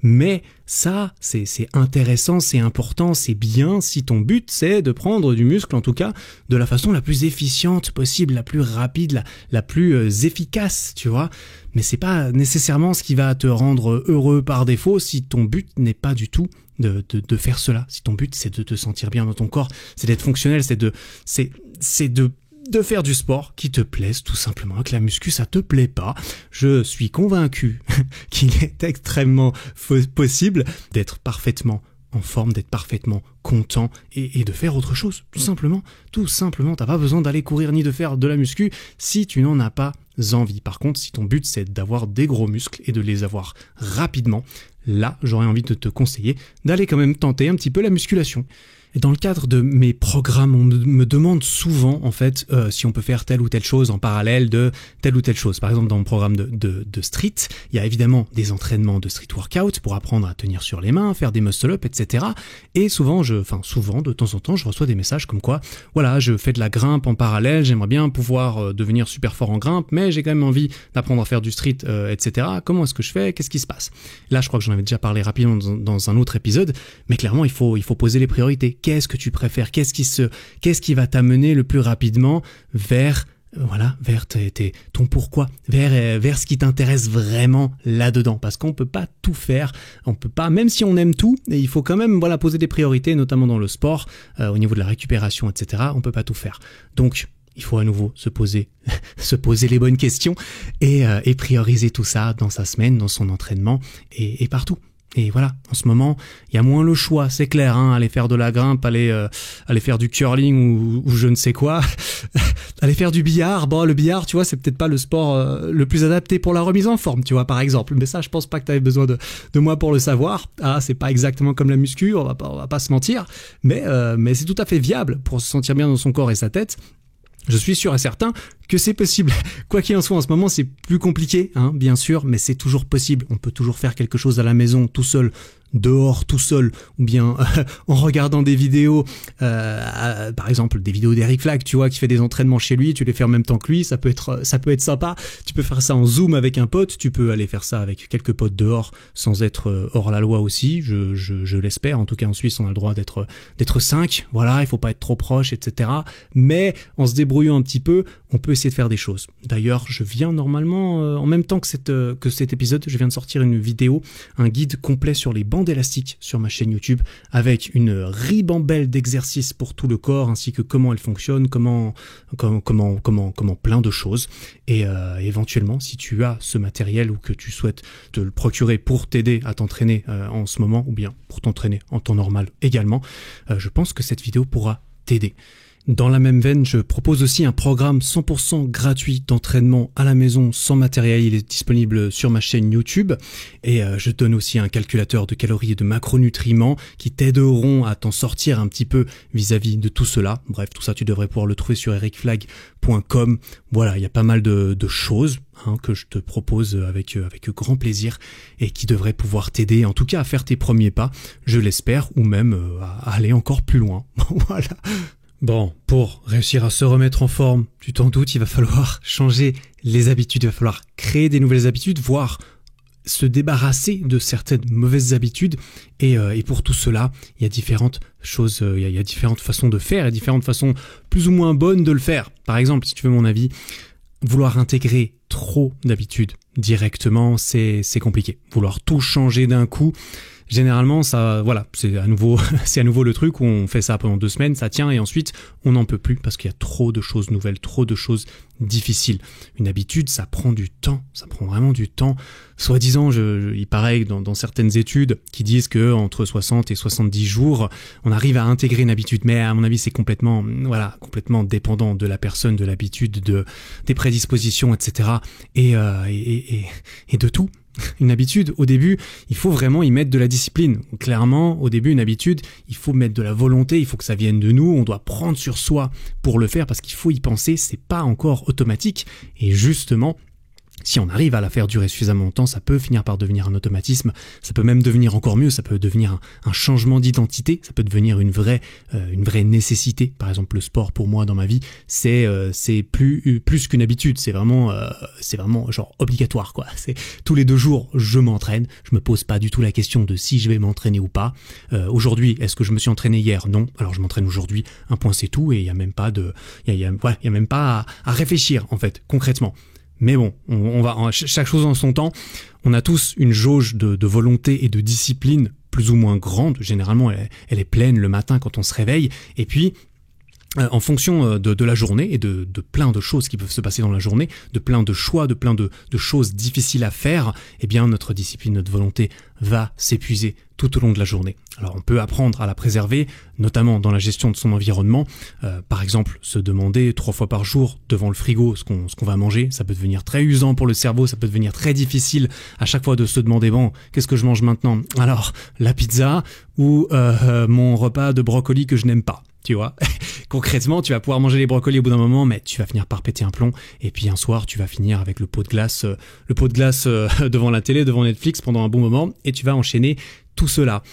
Mais ça, c'est intéressant, c'est important, c'est bien si ton but, c'est de prendre du muscle, en tout cas, de la façon la plus efficiente possible, la plus rapide, la plus efficace, tu vois. Mais c'est pas nécessairement ce qui va te rendre heureux par défaut si ton but n'est pas du tout de faire cela. Si ton but c'est de te sentir bien dans ton corps, c'est d'être fonctionnel, c'est de faire du sport qui te plaise tout simplement, que la muscu ça te plaît pas. Je suis convaincu qu'il est extrêmement possible d'être parfaitement en forme, d'être parfaitement content et de faire autre chose, tout simplement. T'as pas besoin d'aller courir ni de faire de la muscu si tu n'en as pas envie. Par contre, si ton but c'est d'avoir des gros muscles et de les avoir rapidement, là, j'aurais envie de te conseiller d'aller quand même tenter un petit peu la musculation. Et dans le cadre de mes programmes, on me demande souvent, en fait, si on peut faire telle ou telle chose en parallèle de telle ou telle chose. Par exemple, dans mon programme de street, il y a évidemment des entraînements de street workout pour apprendre à tenir sur les mains, faire des muscle-up, etc. Et souvent, de temps en temps, je reçois des messages comme quoi, voilà, je fais de la grimpe en parallèle, j'aimerais bien pouvoir devenir super fort en grimpe, mais j'ai quand même envie d'apprendre à faire du street, etc. Comment est-ce que je fais? Qu'est-ce qui se passe? Là, je crois que j'en avais déjà parlé rapidement dans un autre épisode, mais clairement, il faut poser les priorités. Qu'est-ce que tu préfères? Qu'est-ce qui va t'amener le plus rapidement vers ton pourquoi, vers ce qui t'intéresse vraiment là-dedans, parce qu'on peut pas tout faire, on peut pas, même si on aime tout, et il faut quand même poser des priorités, notamment dans le sport, au niveau de la récupération, etc. On peut pas tout faire. Donc il faut à nouveau se poser les bonnes questions et prioriser tout ça dans sa semaine, dans son entraînement et partout. Et voilà, en ce moment, il y a moins le choix, c'est clair, aller faire de la grimpe, aller faire du curling ou je ne sais quoi, aller faire du billard. Bon, le billard, tu vois, c'est peut-être pas le sport le plus adapté pour la remise en forme, tu vois, par exemple. Mais ça, je pense pas que tu avais besoin de moi pour le savoir. Ah, c'est pas exactement comme la muscu, on va pas se mentir, mais c'est tout à fait viable pour se sentir bien dans son corps et sa tête. Je suis sûr et certain que c'est possible. Quoi qu'il en soit, en ce moment, c'est plus compliqué, bien sûr, mais c'est toujours possible. On peut toujours faire quelque chose à la maison, tout seul, dehors, tout seul, ou bien en regardant des vidéos, par exemple des vidéos d'Eric Flack, tu vois, qui fait des entraînements chez lui, tu les fais en même temps que lui, ça peut être sympa. Tu peux faire ça en Zoom avec un pote, tu peux aller faire ça avec quelques potes dehors, sans être hors la loi aussi, je l'espère. En tout cas, en Suisse, on a le droit d'être 5, voilà, il faut pas être trop proche, etc. Mais en se débrouillant un petit peu, on peut essayer de faire des choses. D'ailleurs, je viens normalement, en même temps que cet épisode, je viens de sortir une vidéo, un guide complet sur les bandes élastiques sur ma chaîne YouTube, avec une ribambelle d'exercices pour tout le corps, ainsi que comment elles fonctionnent, comment plein de choses. Et éventuellement, si tu as ce matériel ou que tu souhaites te le procurer pour t'aider à t'entraîner en ce moment, ou bien pour t'entraîner en temps normal également, je pense que cette vidéo pourra t'aider. Dans la même veine, je propose aussi un programme 100% gratuit d'entraînement à la maison sans matériel. Il est disponible sur ma chaîne YouTube et je donne aussi un calculateur de calories et de macronutriments qui t'aideront à t'en sortir un petit peu vis-à-vis de tout cela. Bref, tout ça, tu devrais pouvoir le trouver sur ericflag.com. Voilà, il y a pas mal de choses que je te propose avec grand plaisir et qui devraient pouvoir t'aider, en tout cas à faire tes premiers pas, je l'espère, ou même à aller encore plus loin. Voilà. Bon, pour réussir à se remettre en forme, tu t'en doutes, il va falloir changer les habitudes, il va falloir créer des nouvelles habitudes, voire se débarrasser de certaines mauvaises habitudes. Et pour tout cela, il y a différentes choses, il y a différentes façons de faire, et différentes façons plus ou moins bonnes de le faire. Par exemple, si tu veux mon avis, vouloir intégrer trop d'habitudes directement, c'est compliqué. Vouloir tout changer d'un coup, généralement, ça, voilà, c'est à nouveau le truc où on fait ça pendant 2 semaines, ça tient et ensuite on n'en peut plus parce qu'il y a trop de choses nouvelles, trop de choses difficiles. Une habitude, ça prend du temps, ça prend vraiment du temps. Soi-disant, il paraît dans certaines études qui disent que entre 60 et 70 jours, on arrive à intégrer une habitude. Mais à mon avis, c'est complètement dépendant de la personne, de l'habitude, des prédispositions, etc. Et de tout. Une habitude, au début, il faut vraiment y mettre de la discipline. Clairement, au début, une habitude, il faut mettre de la volonté, il faut que ça vienne de nous, on doit prendre sur soi pour le faire parce qu'il faut y penser, c'est pas encore automatique. Et justement, si on arrive à la faire durer suffisamment longtemps, ça peut finir par devenir un automatisme, ça peut même devenir encore mieux, ça peut devenir un changement d'identité, ça peut devenir une vraie nécessité. Par exemple, le sport pour moi dans ma vie, c'est plus qu'une habitude, c'est vraiment genre obligatoire quoi. C'est tous les 2 jours, je m'entraîne, je me pose pas du tout la question de si je vais m'entraîner ou pas. Aujourd'hui, est-ce que je me suis entraîné hier? Non. Alors je m'entraîne aujourd'hui, un point c'est tout et il y a même pas à réfléchir en fait concrètement. Mais bon, on va chaque chose en son temps. On a tous une jauge de volonté et de discipline plus ou moins grande. Généralement, elle est pleine le matin quand on se réveille. Et puis, en fonction de la journée et de plein de choses qui peuvent se passer dans la journée, de plein de choix, de plein de choses difficiles à faire, eh bien notre discipline, notre volonté va s'épuiser tout au long de la journée. Alors on peut apprendre à la préserver, notamment dans la gestion de son environnement. Par exemple, se demander 3 fois par jour devant le frigo ce qu'on va manger, ça peut devenir très usant pour le cerveau, ça peut devenir très difficile à chaque fois de se demander bon, qu'est-ce que je mange maintenant? Alors, la pizza ou mon repas de brocoli que je n'aime pas. Tu vois, concrètement, tu vas pouvoir manger les brocolis au bout d'un moment, mais tu vas finir par péter un plomb. Et puis un soir, tu vas finir avec le pot de glace devant la télé, devant Netflix pendant un bon moment, et tu vas enchaîner tout cela.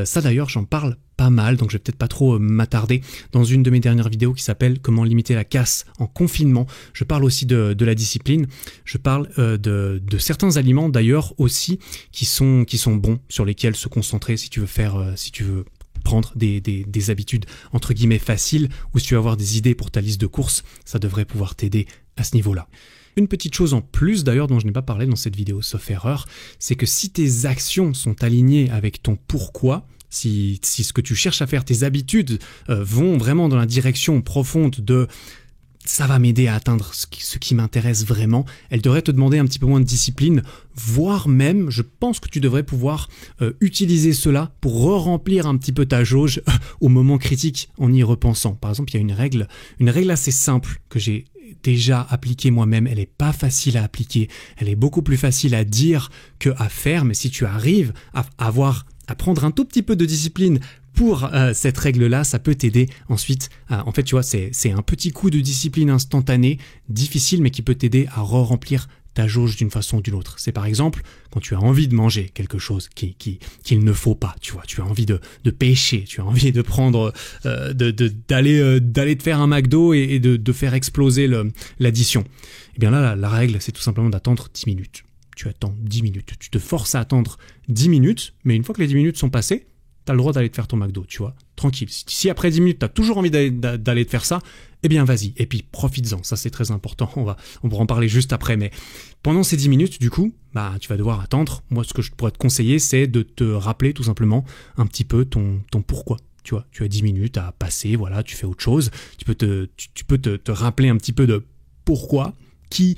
Ça d'ailleurs, j'en parle pas mal, donc je vais peut-être pas trop m'attarder. Dans une de mes dernières vidéos qui s'appelle Comment limiter la casse en confinement, je parle aussi de la discipline. Je parle de certains aliments d'ailleurs aussi qui sont bons, sur lesquels se concentrer si tu veux prendre des habitudes entre guillemets faciles, ou si tu veux avoir des idées pour ta liste de courses, ça devrait pouvoir t'aider à ce niveau-là. Une petite chose en plus d'ailleurs dont je n'ai pas parlé dans cette vidéo, sauf erreur, c'est que si tes actions sont alignées avec ton pourquoi, si ce que tu cherches à faire, tes habitudes vont vraiment dans la direction profonde de ça va m'aider à atteindre ce qui m'intéresse vraiment, elle devrait te demander un petit peu moins de discipline, voire même, je pense que tu devrais pouvoir utiliser cela pour re-remplir un petit peu ta jauge au moment critique en y repensant. Par exemple, il y a une règle assez simple que j'ai déjà appliquée moi-même, elle est pas facile à appliquer, elle est beaucoup plus facile à dire que à faire, mais si tu arrives à prendre un tout petit peu de discipline pour cette règle-là, ça peut t'aider ensuite. En fait, tu vois, c'est un petit coup de discipline instantané, difficile, mais qui peut t'aider à re-remplir ta jauge d'une façon ou d'une autre. C'est par exemple quand tu as envie de manger quelque chose qu'il ne faut pas, tu vois, tu as envie de pêcher, tu as envie de prendre, d'aller te faire un McDo et de faire exploser l'addition. Et bien là, la règle, c'est tout simplement d'attendre 10 minutes. Tu attends 10 minutes, tu te forces à attendre 10 minutes, mais une fois que les 10 minutes sont passées, t'as le droit d'aller te faire ton McDo, tu vois, tranquille. Si après 10 minutes, t'as toujours envie d'aller te faire ça, eh bien vas-y, et puis profites-en, ça c'est très important, on pourra en parler juste après, mais pendant ces 10 minutes, du coup, bah tu vas devoir attendre. Moi, ce que je pourrais te conseiller, c'est de te rappeler tout simplement un petit peu ton pourquoi. Tu vois, tu as 10 minutes à passer, voilà, tu fais autre chose, tu peux te rappeler un petit peu de pourquoi. Qui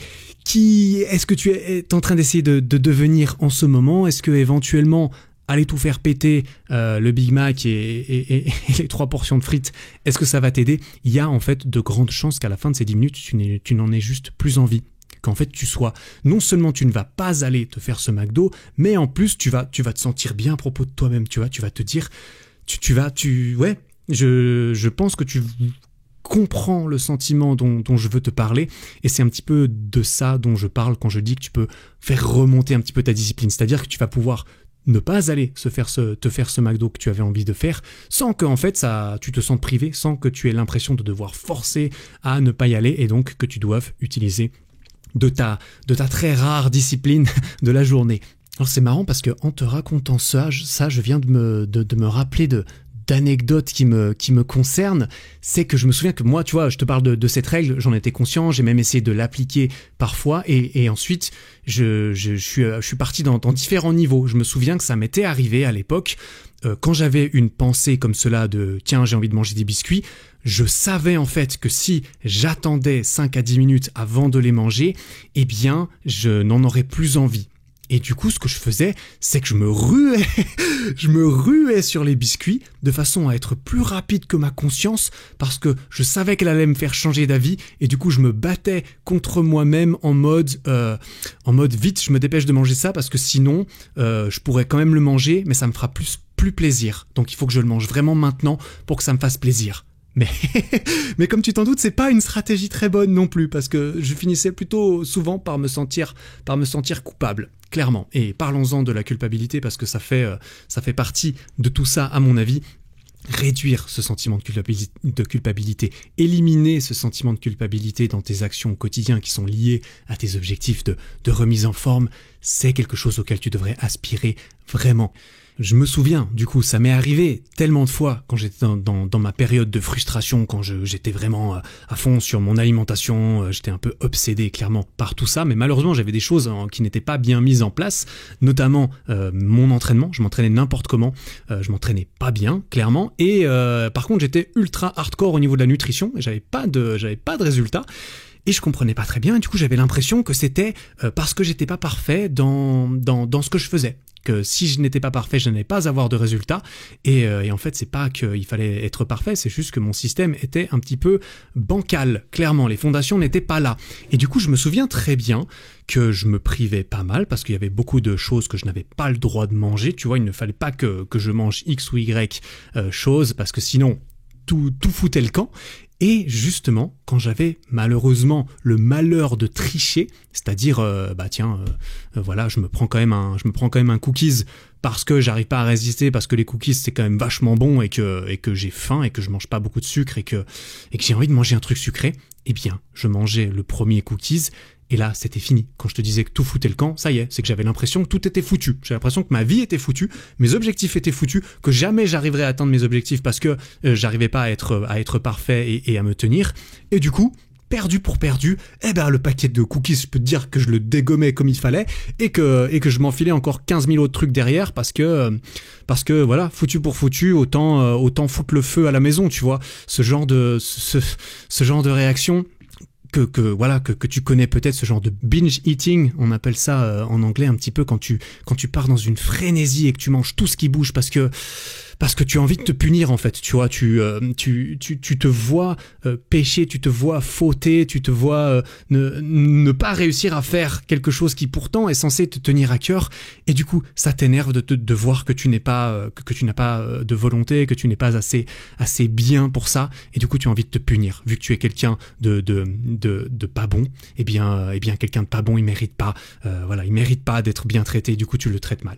est-ce que tu es en train d'essayer de devenir en ce moment? Est-ce que éventuellement aller tout faire péter le Big Mac et les 3 portions de frites, est-ce que ça va t'aider? Il y a en fait de grandes chances qu'à la fin de ces 10 minutes, tu n'en aies juste plus envie. Qu'en fait non seulement tu ne vas pas aller te faire ce McDo, mais en plus tu vas te sentir bien à propos de toi-même, tu vois, tu vas te dire, je pense que tu comprends le sentiment dont je veux te parler, et c'est un petit peu de ça dont je parle quand je dis que tu peux faire remonter un petit peu ta discipline, c'est-à-dire que tu vas pouvoir ne pas aller te faire ce McDo que tu avais envie de faire, sans que en fait tu te sentes privé, sans que tu aies l'impression de devoir forcer à ne pas y aller, et donc que tu doives utiliser de ta très rare discipline de la journée. Alors c'est marrant parce que en te racontant ça, je viens de me rappeler d'anecdotes qui me concernent. C'est que je me souviens que moi, tu vois, je te parle de cette règle, j'en étais conscient, j'ai même essayé de l'appliquer parfois, et ensuite je suis parti dans différents niveaux. Je me souviens que ça m'était arrivé à l'époque, quand j'avais une pensée comme cela de « tiens, j'ai envie de manger des biscuits », je savais en fait que si j'attendais 5 à 10 minutes avant de les manger, eh bien, je n'en aurais plus envie. Et du coup, ce que je faisais, c'est que je me ruais sur les biscuits de façon à être plus rapide que ma conscience, parce que je savais qu'elle allait me faire changer d'avis, et du coup, je me battais contre moi-même en mode vite, je me dépêche de manger ça, parce que sinon, je pourrais quand même le manger, mais ça me fera plus plaisir. Donc il faut que je le mange vraiment maintenant pour que ça me fasse plaisir. Mais comme tu t'en doutes, c'est pas une stratégie très bonne non plus, parce que je finissais plutôt souvent par me sentir coupable, clairement. Et parlons-en de la culpabilité, parce que ça fait partie de tout ça, à mon avis. Réduire ce sentiment de culpabilité, éliminer ce sentiment de culpabilité dans tes actions au quotidien qui sont liées à tes objectifs de remise en forme, c'est quelque chose auquel tu devrais aspirer vraiment. Je me souviens, du coup, ça m'est arrivé tellement de fois quand j'étais dans ma période de frustration, quand j'étais vraiment à fond sur mon alimentation, j'étais un peu obsédé clairement par tout ça, mais malheureusement j'avais des choses qui n'étaient pas bien mises en place, notamment mon entraînement. Je m'entraînais n'importe comment, je m'entraînais pas bien, clairement, et par contre j'étais ultra hardcore au niveau de la nutrition, et j'avais pas de résultats. Et je comprenais pas très bien, et du coup j'avais l'impression que c'était parce que j'étais pas parfait dans ce que je faisais. Que si je n'étais pas parfait, je n'allais pas avoir de résultats, et en fait c'est pas qu'il fallait être parfait, c'est juste que mon système était un petit peu bancal, clairement, les fondations n'étaient pas là. Et du coup je me souviens très bien que je me privais pas mal, parce qu'il y avait beaucoup de choses que je n'avais pas le droit de manger, tu vois, il ne fallait pas que je mange X ou Y choses, parce que sinon tout foutait le camp. Et justement, quand j'avais malheureusement le malheur de tricher, c'est-à-dire, voilà, je me prends quand même un cookies parce que j'arrive pas à résister, parce que les cookies c'est quand même vachement bon, et que j'ai faim, et que je mange pas beaucoup de sucre, et que j'ai envie de manger un truc sucré, eh bien, je mangeais le premier cookies. Et là, c'était fini. Quand je te disais que tout foutait le camp, ça y est, c'est que j'avais l'impression que tout était foutu. J'avais l'impression que ma vie était foutue, mes objectifs étaient foutus, que jamais j'arriverais à atteindre mes objectifs parce que j'arrivais pas à être parfait et à me tenir. Et du coup, perdu pour perdu, le paquet de cookies, je peux te dire que je le dégommais comme il fallait, et que je m'enfilais encore 15 000 autres trucs derrière, parce que voilà, foutu pour foutu, autant foutre le feu à la maison, tu vois. Ce genre de réaction que tu connais peut-être, ce genre de binge eating, on appelle ça en anglais un petit peu, quand tu pars dans une frénésie et que tu manges tout ce qui bouge parce que tu as envie de te punir, en fait, tu vois, tu te vois pécher, tu te vois fauter, tu te vois ne pas réussir à faire quelque chose qui pourtant est censé te tenir à cœur, et du coup ça t'énerve de voir que tu n'as pas de volonté, que tu n'es pas assez bien pour ça, et du coup tu as envie de te punir, vu que tu es quelqu'un de pas bon, eh bien quelqu'un de pas bon, il mérite pas d'être bien traité, du coup tu le traites mal.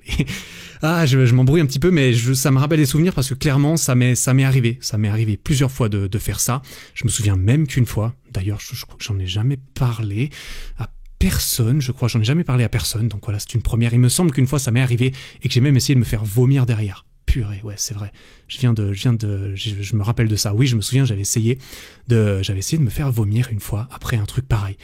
Je m'embrouille un petit peu, mais ça me rappelle des souvenirs, parce que clairement ça m'est arrivé plusieurs fois de faire ça. Je me souviens même qu'une fois, d'ailleurs j'en ai jamais parlé à personne, donc voilà, c'est une première. Il me semble qu'une fois ça m'est arrivé et que j'ai même essayé de me faire vomir derrière. purée, ouais, c'est vrai. Je me rappelle de ça. Oui, je me souviens, j'avais essayé de me faire vomir une fois après un truc pareil.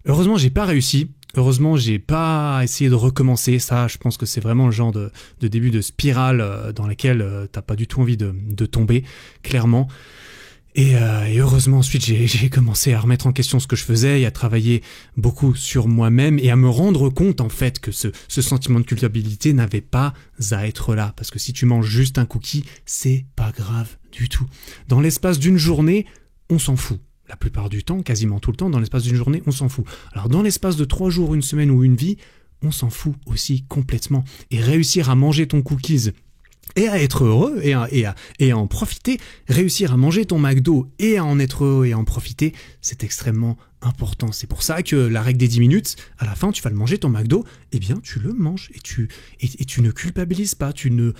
Heureusement, j'ai pas réussi. Heureusement, j'ai pas essayé de recommencer. Ça, je pense que c'est vraiment le genre de début de spirale dans laquelle t'as pas du tout envie de tomber, clairement. Et heureusement, ensuite, j'ai commencé à remettre en question ce que je faisais et à travailler beaucoup sur moi-même et à me rendre compte, en fait, que ce sentiment de culpabilité n'avait pas à être là. Parce que si tu manges juste un cookie, c'est pas grave du tout. Dans l'espace d'une journée, on s'en fout. La plupart du temps, quasiment tout le temps, dans l'espace d'une journée, on s'en fout. Alors, dans l'espace de 3 jours, une semaine ou une vie, on s'en fout aussi complètement. Et réussir à manger ton cookies et à être heureux et à en profiter, réussir à manger ton McDo et à en être heureux et à en profiter, c'est extrêmement important. C'est pour ça que la règle des 10 minutes, à la fin, tu vas le manger ton McDo, eh bien, tu le manges et tu ne culpabilises pas, tu ne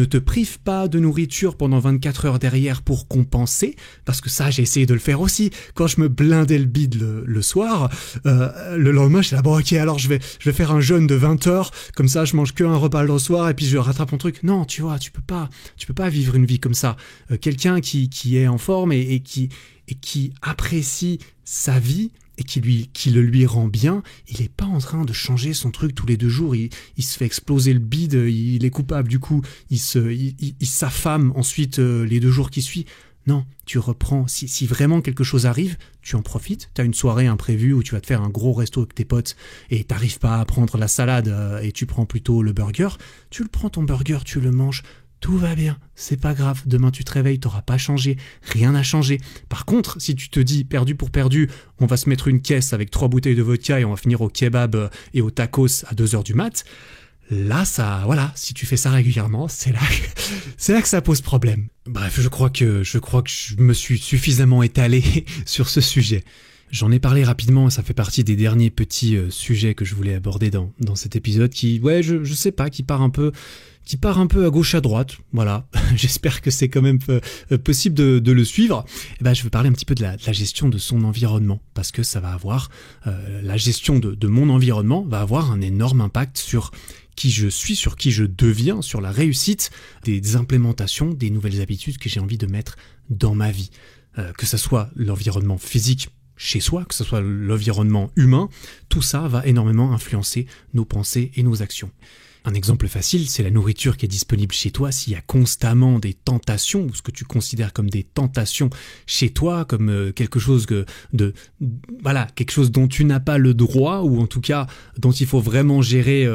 te prives pas de nourriture pendant 24 heures derrière pour compenser, parce que ça, j'ai essayé de le faire aussi. Quand je me blindais le bide le soir, le lendemain, j'étais là, bon, ok, alors je vais faire un jeûne de 20 heures, comme ça, je mange que un repas le soir et puis je rattrape mon truc. Non, tu vois, tu peux pas vivre une vie comme ça. Quelqu'un qui est en forme et qui apprécie sa vie et qui le lui rend bien, il est pas en train de changer son truc tous les 2 jours, il se fait exploser le bide, il est coupable, du coup, il s'affame ensuite les 2 jours qui suivent. Non, tu reprends, si vraiment quelque chose arrive, tu en profites, t'as une soirée imprévue où tu vas te faire un gros resto avec tes potes et t'arrives pas à prendre la salade et tu prends plutôt le burger, tu le prends ton burger, tu le manges, tout va bien, c'est pas grave, demain tu te réveilles, t'auras pas changé, rien n'a changé. Par contre, si tu te dis, perdu pour perdu, on va se mettre une caisse avec 3 bouteilles de vodka et on va finir au kebab et au tacos à 2h du mat', là, ça, voilà, si tu fais ça régulièrement, c'est là que ça pose problème. Bref, je crois que je me suis suffisamment étalé sur ce sujet. J'en ai parlé rapidement, ça fait partie des derniers petits sujets que je voulais aborder dans cet épisode qui, ouais, je sais pas, qui part un peu à gauche à droite, voilà. J'espère que c'est quand même possible de le suivre. Et ben, je veux parler un petit peu de la gestion de son environnement, parce que ça va avoir, la gestion de mon environnement va avoir un énorme impact sur qui je suis, sur qui je deviens, sur la réussite des implémentations, des nouvelles habitudes que j'ai envie de mettre dans ma vie. Que ça soit l'environnement physique chez soi, que ce soit l'environnement humain, tout ça va énormément influencer nos pensées et nos actions. Un exemple facile, c'est la nourriture qui est disponible chez toi. S'il y a constamment des tentations, ou ce que tu considères comme des tentations chez toi, comme quelque chose quelque chose dont tu n'as pas le droit, ou en tout cas dont il faut vraiment gérer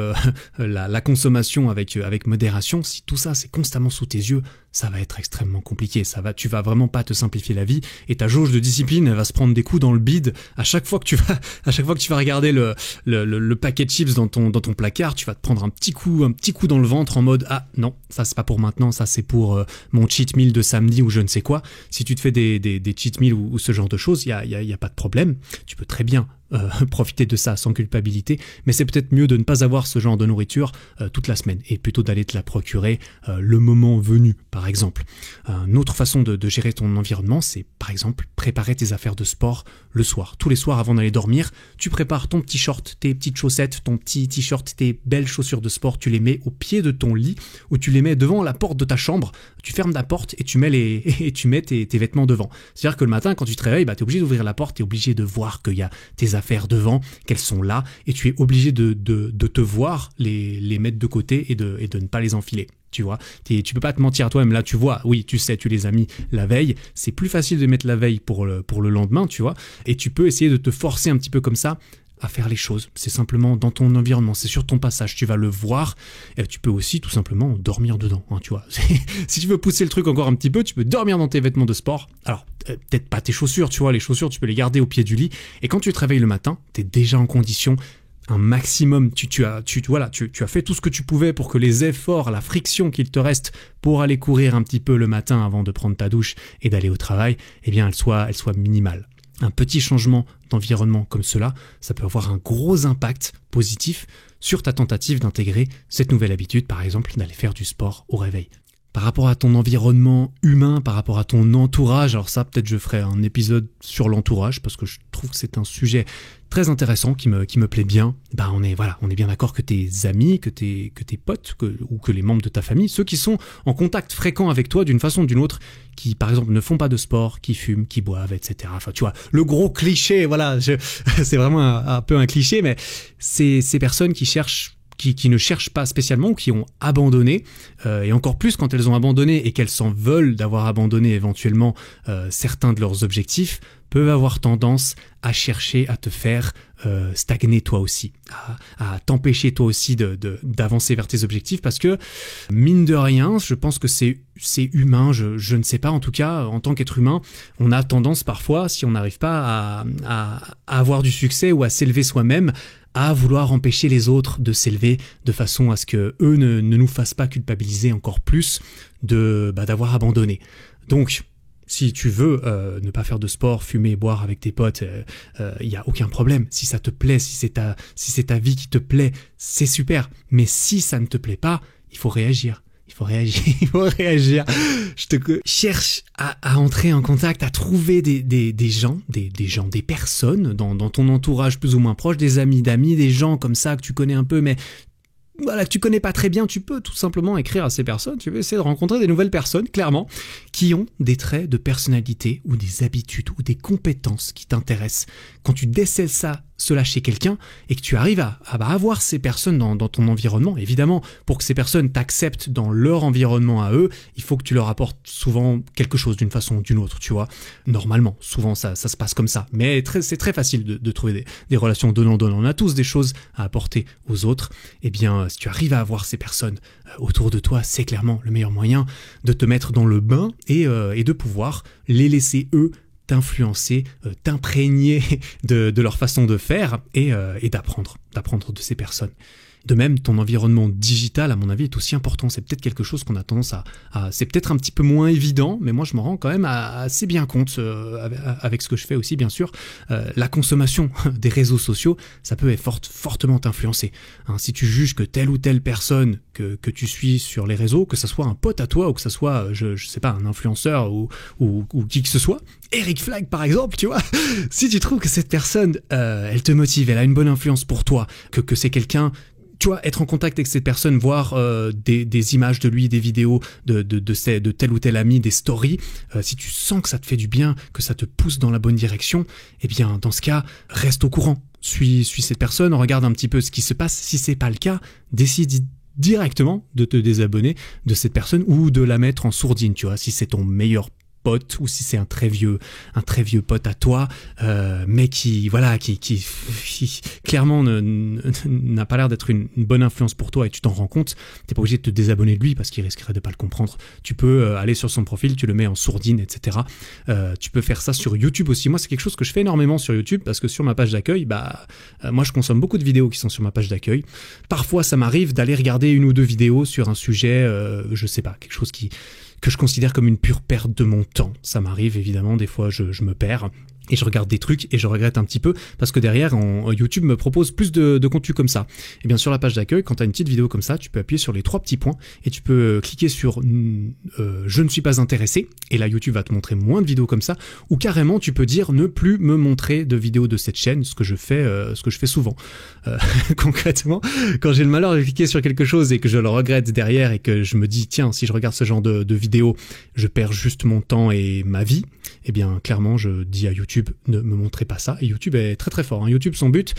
la consommation avec modération, si tout ça c'est constamment sous tes yeux, ça va être extrêmement compliqué. Tu vas vraiment pas te simplifier la vie, et ta jauge de discipline elle va se prendre des coups dans le bide à chaque fois que tu vas regarder le paquet de chips dans ton placard. Tu vas te prendre un petit coup dans le ventre en mode ah non, ça c'est pas pour maintenant, ça c'est pour mon cheat meal de samedi ou je ne sais quoi. Si tu te fais des cheat meals ou ce genre de choses, il y a pas de problème. Tu peux très bien profiter de ça sans culpabilité, mais c'est peut-être mieux de ne pas avoir ce genre de nourriture toute la semaine et plutôt d'aller te la procurer le moment venu, par exemple. Une autre façon de gérer ton environnement, c'est par exemple préparer tes affaires de sport le soir. Tous les soirs avant d'aller dormir, tu prépares ton petit short, tes petites chaussettes, ton petit t-shirt, tes belles chaussures de sport, tu les mets au pied de ton lit ou tu les mets devant la porte de ta chambre, tu fermes la porte et tu mets tes vêtements devant. C'est-à-dire que le matin quand tu te réveilles, t'es obligé d'ouvrir la porte, t'es obligé de voir qu'il y a tes affaires devant, qu'elles sont là, et tu es obligé de te voir les mettre de côté et de ne pas les enfiler. Tu vois, tu peux pas te mentir à toi-même. Là, tu vois, oui, tu sais, tu les as mis la veille. C'est plus facile de mettre la veille pour le lendemain, tu vois. Et tu peux essayer de te forcer un petit peu comme ça à faire les choses. C'est simplement dans ton environnement, c'est sur ton passage, tu vas le voir. Et tu peux aussi tout simplement dormir dedans, hein, tu vois. Si tu veux pousser le truc encore un petit peu, tu peux dormir dans tes vêtements de sport. Alors, peut-être pas tes chaussures, tu vois, les chaussures, tu peux les garder au pied du lit. Et quand tu te réveilles le matin, t'es déjà en condition un maximum, tu as fait tout ce que tu pouvais pour que les efforts, la friction qu'il te reste pour aller courir un petit peu le matin avant de prendre ta douche et d'aller au travail, eh bien, elle soit minimale. Un petit changement d'environnement comme cela, ça peut avoir un gros impact positif sur ta tentative d'intégrer cette nouvelle habitude, par exemple d'aller faire du sport au réveil. Par rapport à ton environnement humain, par rapport à ton entourage, alors ça peut-être je ferai un épisode sur l'entourage parce que je trouve que c'est un sujet très intéressant, qui me plaît bien, bah on est bien d'accord que tes amis, que tes potes, ou que les membres de ta famille, ceux qui sont en contact fréquent avec toi d'une façon ou d'une autre, qui par exemple ne font pas de sport, qui fument, qui boivent, etc. Enfin tu vois, le gros cliché, voilà, c'est vraiment un peu un cliché, mais c'est ces personnes qui ne cherchent pas spécialement ou qui ont abandonné, et encore plus quand elles ont abandonné et qu'elles s'en veulent d'avoir abandonné éventuellement certains de leurs objectifs, peuvent avoir tendance à chercher à te faire stagner toi aussi, à t'empêcher toi aussi d'avancer vers tes objectifs, parce que mine de rien, je pense que c'est humain, je ne sais pas, en tout cas en tant qu'être humain, on a tendance parfois, si on n'arrive pas à avoir du succès ou à s'élever soi-même, à vouloir empêcher les autres de s'élever de façon à ce que eux ne nous fassent pas culpabiliser encore plus d'avoir abandonné. Donc, si tu veux ne pas faire de sport, fumer, boire avec tes potes, il y a aucun problème. Si ça te plaît, si c'est ta vie qui te plaît, c'est super. Mais si ça ne te plaît pas, il faut réagir. Il faut réagir. Je te cherche à entrer en contact, à trouver des gens, des personnes dans ton entourage plus ou moins proche, des amis d'amis, des gens comme ça que tu connais un peu, mais voilà, que tu connais pas très bien. Tu peux tout simplement écrire à ces personnes. Tu veux essayer de rencontrer des nouvelles personnes, clairement, qui ont des traits de personnalité ou des habitudes ou des compétences qui t'intéressent. Quand tu décèles cela chez quelqu'un et que tu arrives à avoir ces personnes dans ton environnement, évidemment, pour que ces personnes t'acceptent dans leur environnement à eux, il faut que tu leur apportes souvent quelque chose d'une façon ou d'une autre, tu vois. Normalement, souvent ça se passe comme ça. Mais c'est très facile de trouver des relations donnant-donnant. On a tous des choses à apporter aux autres. Eh bien, si tu arrives à avoir ces personnes autour de toi, c'est clairement le meilleur moyen de te mettre dans le bain et de pouvoir les laisser eux t'influencer, t'imprégner de leur façon de faire et d'apprendre de ces personnes. De même, ton environnement digital, à mon avis, est aussi important. C'est peut-être quelque chose qu'on a tendance c'est peut-être un petit peu moins évident, mais moi je m'en rends quand même assez bien compte avec ce que je fais aussi, bien sûr. La consommation des réseaux sociaux, ça peut fortement t'influencer. Si tu juges que telle ou telle personne que tu suis sur les réseaux, que ça soit un pote à toi ou que ça soit, je sais pas, un influenceur ou qui que ce soit, Eric Flag par exemple, tu vois, si tu trouves que cette personne, elle te motive, elle a une bonne influence pour toi, que c'est quelqu'un, tu vois, être en contact avec cette personne, voir des images de lui, des vidéos de tel ou tel ami, des stories, si tu sens que ça te fait du bien, que ça te pousse dans la bonne direction, eh bien, dans ce cas, reste au courant. Suis cette personne, regarde un petit peu ce qui se passe. Si c'est pas le cas, décide directement de te désabonner de cette personne ou de la mettre en sourdine, tu vois, si c'est ton meilleur pote ou si c'est un très vieux pote à toi, mais qui clairement n'a pas l'air d'être une bonne influence pour toi et tu t'en rends compte, t'es pas obligé de te désabonner de lui parce qu'il risquerait de pas le comprendre. Tu peux aller sur son profil, tu le mets en sourdine, etc. Tu peux faire ça sur YouTube aussi. Moi, c'est quelque chose que je fais énormément sur YouTube parce que sur ma page d'accueil, moi, je consomme beaucoup de vidéos qui sont sur ma page d'accueil. Parfois, ça m'arrive d'aller regarder une ou deux vidéos sur un sujet, je sais pas, quelque chose que je considère comme une pure perte de mon temps. Ça m'arrive évidemment, des fois je me perds et je regarde des trucs et je regrette un petit peu parce que derrière YouTube me propose plus de contenu comme ça. Et bien sur la page d'accueil, quand tu as une petite vidéo comme ça, tu peux appuyer sur les 3 petits points et tu peux cliquer sur je ne suis pas intéressé, et là YouTube va te montrer moins de vidéos comme ça, ou carrément tu peux dire ne plus me montrer de vidéos de cette chaîne, ce que je fais souvent. Concrètement, quand j'ai le malheur de cliquer sur quelque chose et que je le regrette derrière et que je me dis tiens, si je regarde ce genre de vidéos, je perds juste mon temps et ma vie, eh bien clairement je dis à YouTube ne me montrez pas ça. Et YouTube est très très fort. YouTube, son but,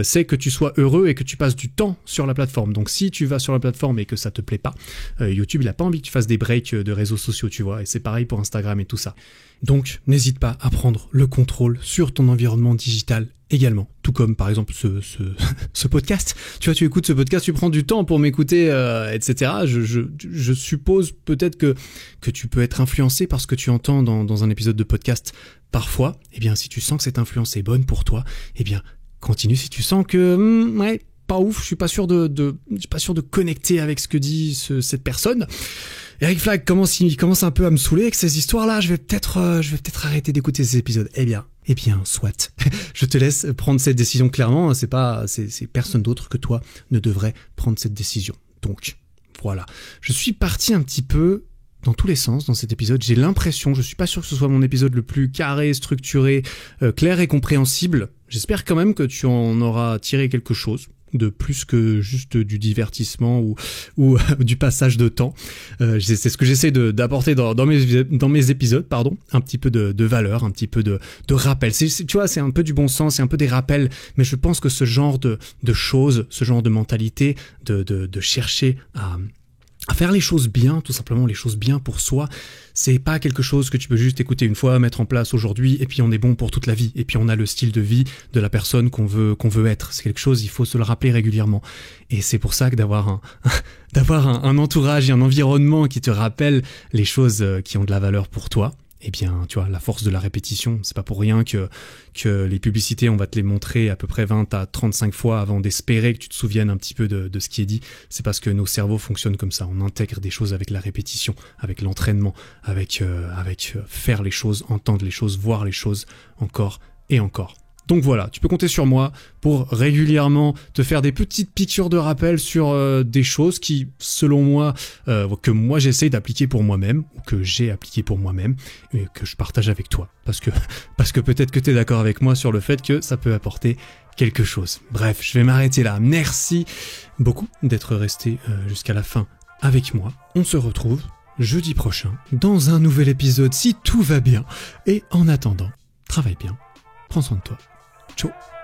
c'est que tu sois heureux et que tu passes du temps sur la plateforme. Donc si tu vas sur la plateforme et que ça te plaît pas, YouTube, il a pas envie que tu fasses des breaks de réseaux sociaux, tu vois. Et c'est pareil pour Instagram et tout ça. Donc n'hésite pas à prendre le contrôle sur ton environnement digital également, tout comme par exemple ce podcast. Tu vois, tu écoutes ce podcast, tu prends du temps pour m'écouter, etc. Je suppose peut-être que tu peux être influencé par ce que tu entends dans un épisode de podcast parfois. Eh bien, si tu sens que cette influence est bonne pour toi, eh bien, continue. Si tu sens que pas ouf, je suis pas sûr de connecter avec ce que dit cette personne. Eric Flag il commence un peu à me saouler avec ces histoires-là. Je vais peut-être arrêter d'écouter ces épisodes. Eh bien, soit. Je te laisse prendre cette décision clairement. C'est personne d'autre que toi ne devrait prendre cette décision. Donc, voilà. Je suis parti un petit peu dans tous les sens dans cet épisode. J'ai l'impression, je suis pas sûr que ce soit mon épisode le plus carré, structuré, clair et compréhensible. J'espère quand même que tu en auras tiré quelque chose de plus que juste du divertissement ou du passage de temps. C'est ce que j'essaie d'apporter dans mes épisodes, un petit peu de valeur, un petit peu de rappel. Tu vois, c'est un peu du bon sens, c'est un peu des rappels, mais je pense que ce genre de choses, ce genre de mentalité, de chercher à faire les choses bien, tout simplement les choses bien pour soi, c'est pas quelque chose que tu peux juste écouter une fois, mettre en place aujourd'hui, et puis on est bon pour toute la vie, et puis on a le style de vie de la personne qu'on veut être. C'est quelque chose, il faut se le rappeler régulièrement. Et c'est pour ça que d'avoir un entourage et un environnement qui te rappelle les choses qui ont de la valeur pour toi, eh bien, tu vois, la force de la répétition, c'est pas pour rien que les publicités, on va te les montrer à peu près 20 à 35 fois avant d'espérer que tu te souviennes un petit peu de ce qui est dit. C'est parce que nos cerveaux fonctionnent comme ça. On intègre des choses avec la répétition, avec l'entraînement, avec faire les choses, entendre les choses, voir les choses encore et encore. Donc voilà, tu peux compter sur moi pour régulièrement te faire des petites piqûres de rappel sur des choses qui, selon moi, que moi j'essaye d'appliquer pour moi-même, ou que j'ai appliqué pour moi-même, et que je partage avec toi. Parce que peut-être que tu es d'accord avec moi sur le fait que ça peut apporter quelque chose. Bref, je vais m'arrêter là. Merci beaucoup d'être resté jusqu'à la fin avec moi. On se retrouve jeudi prochain dans un nouvel épisode si tout va bien. Et en attendant, travaille bien, prends soin de toi. Ciao.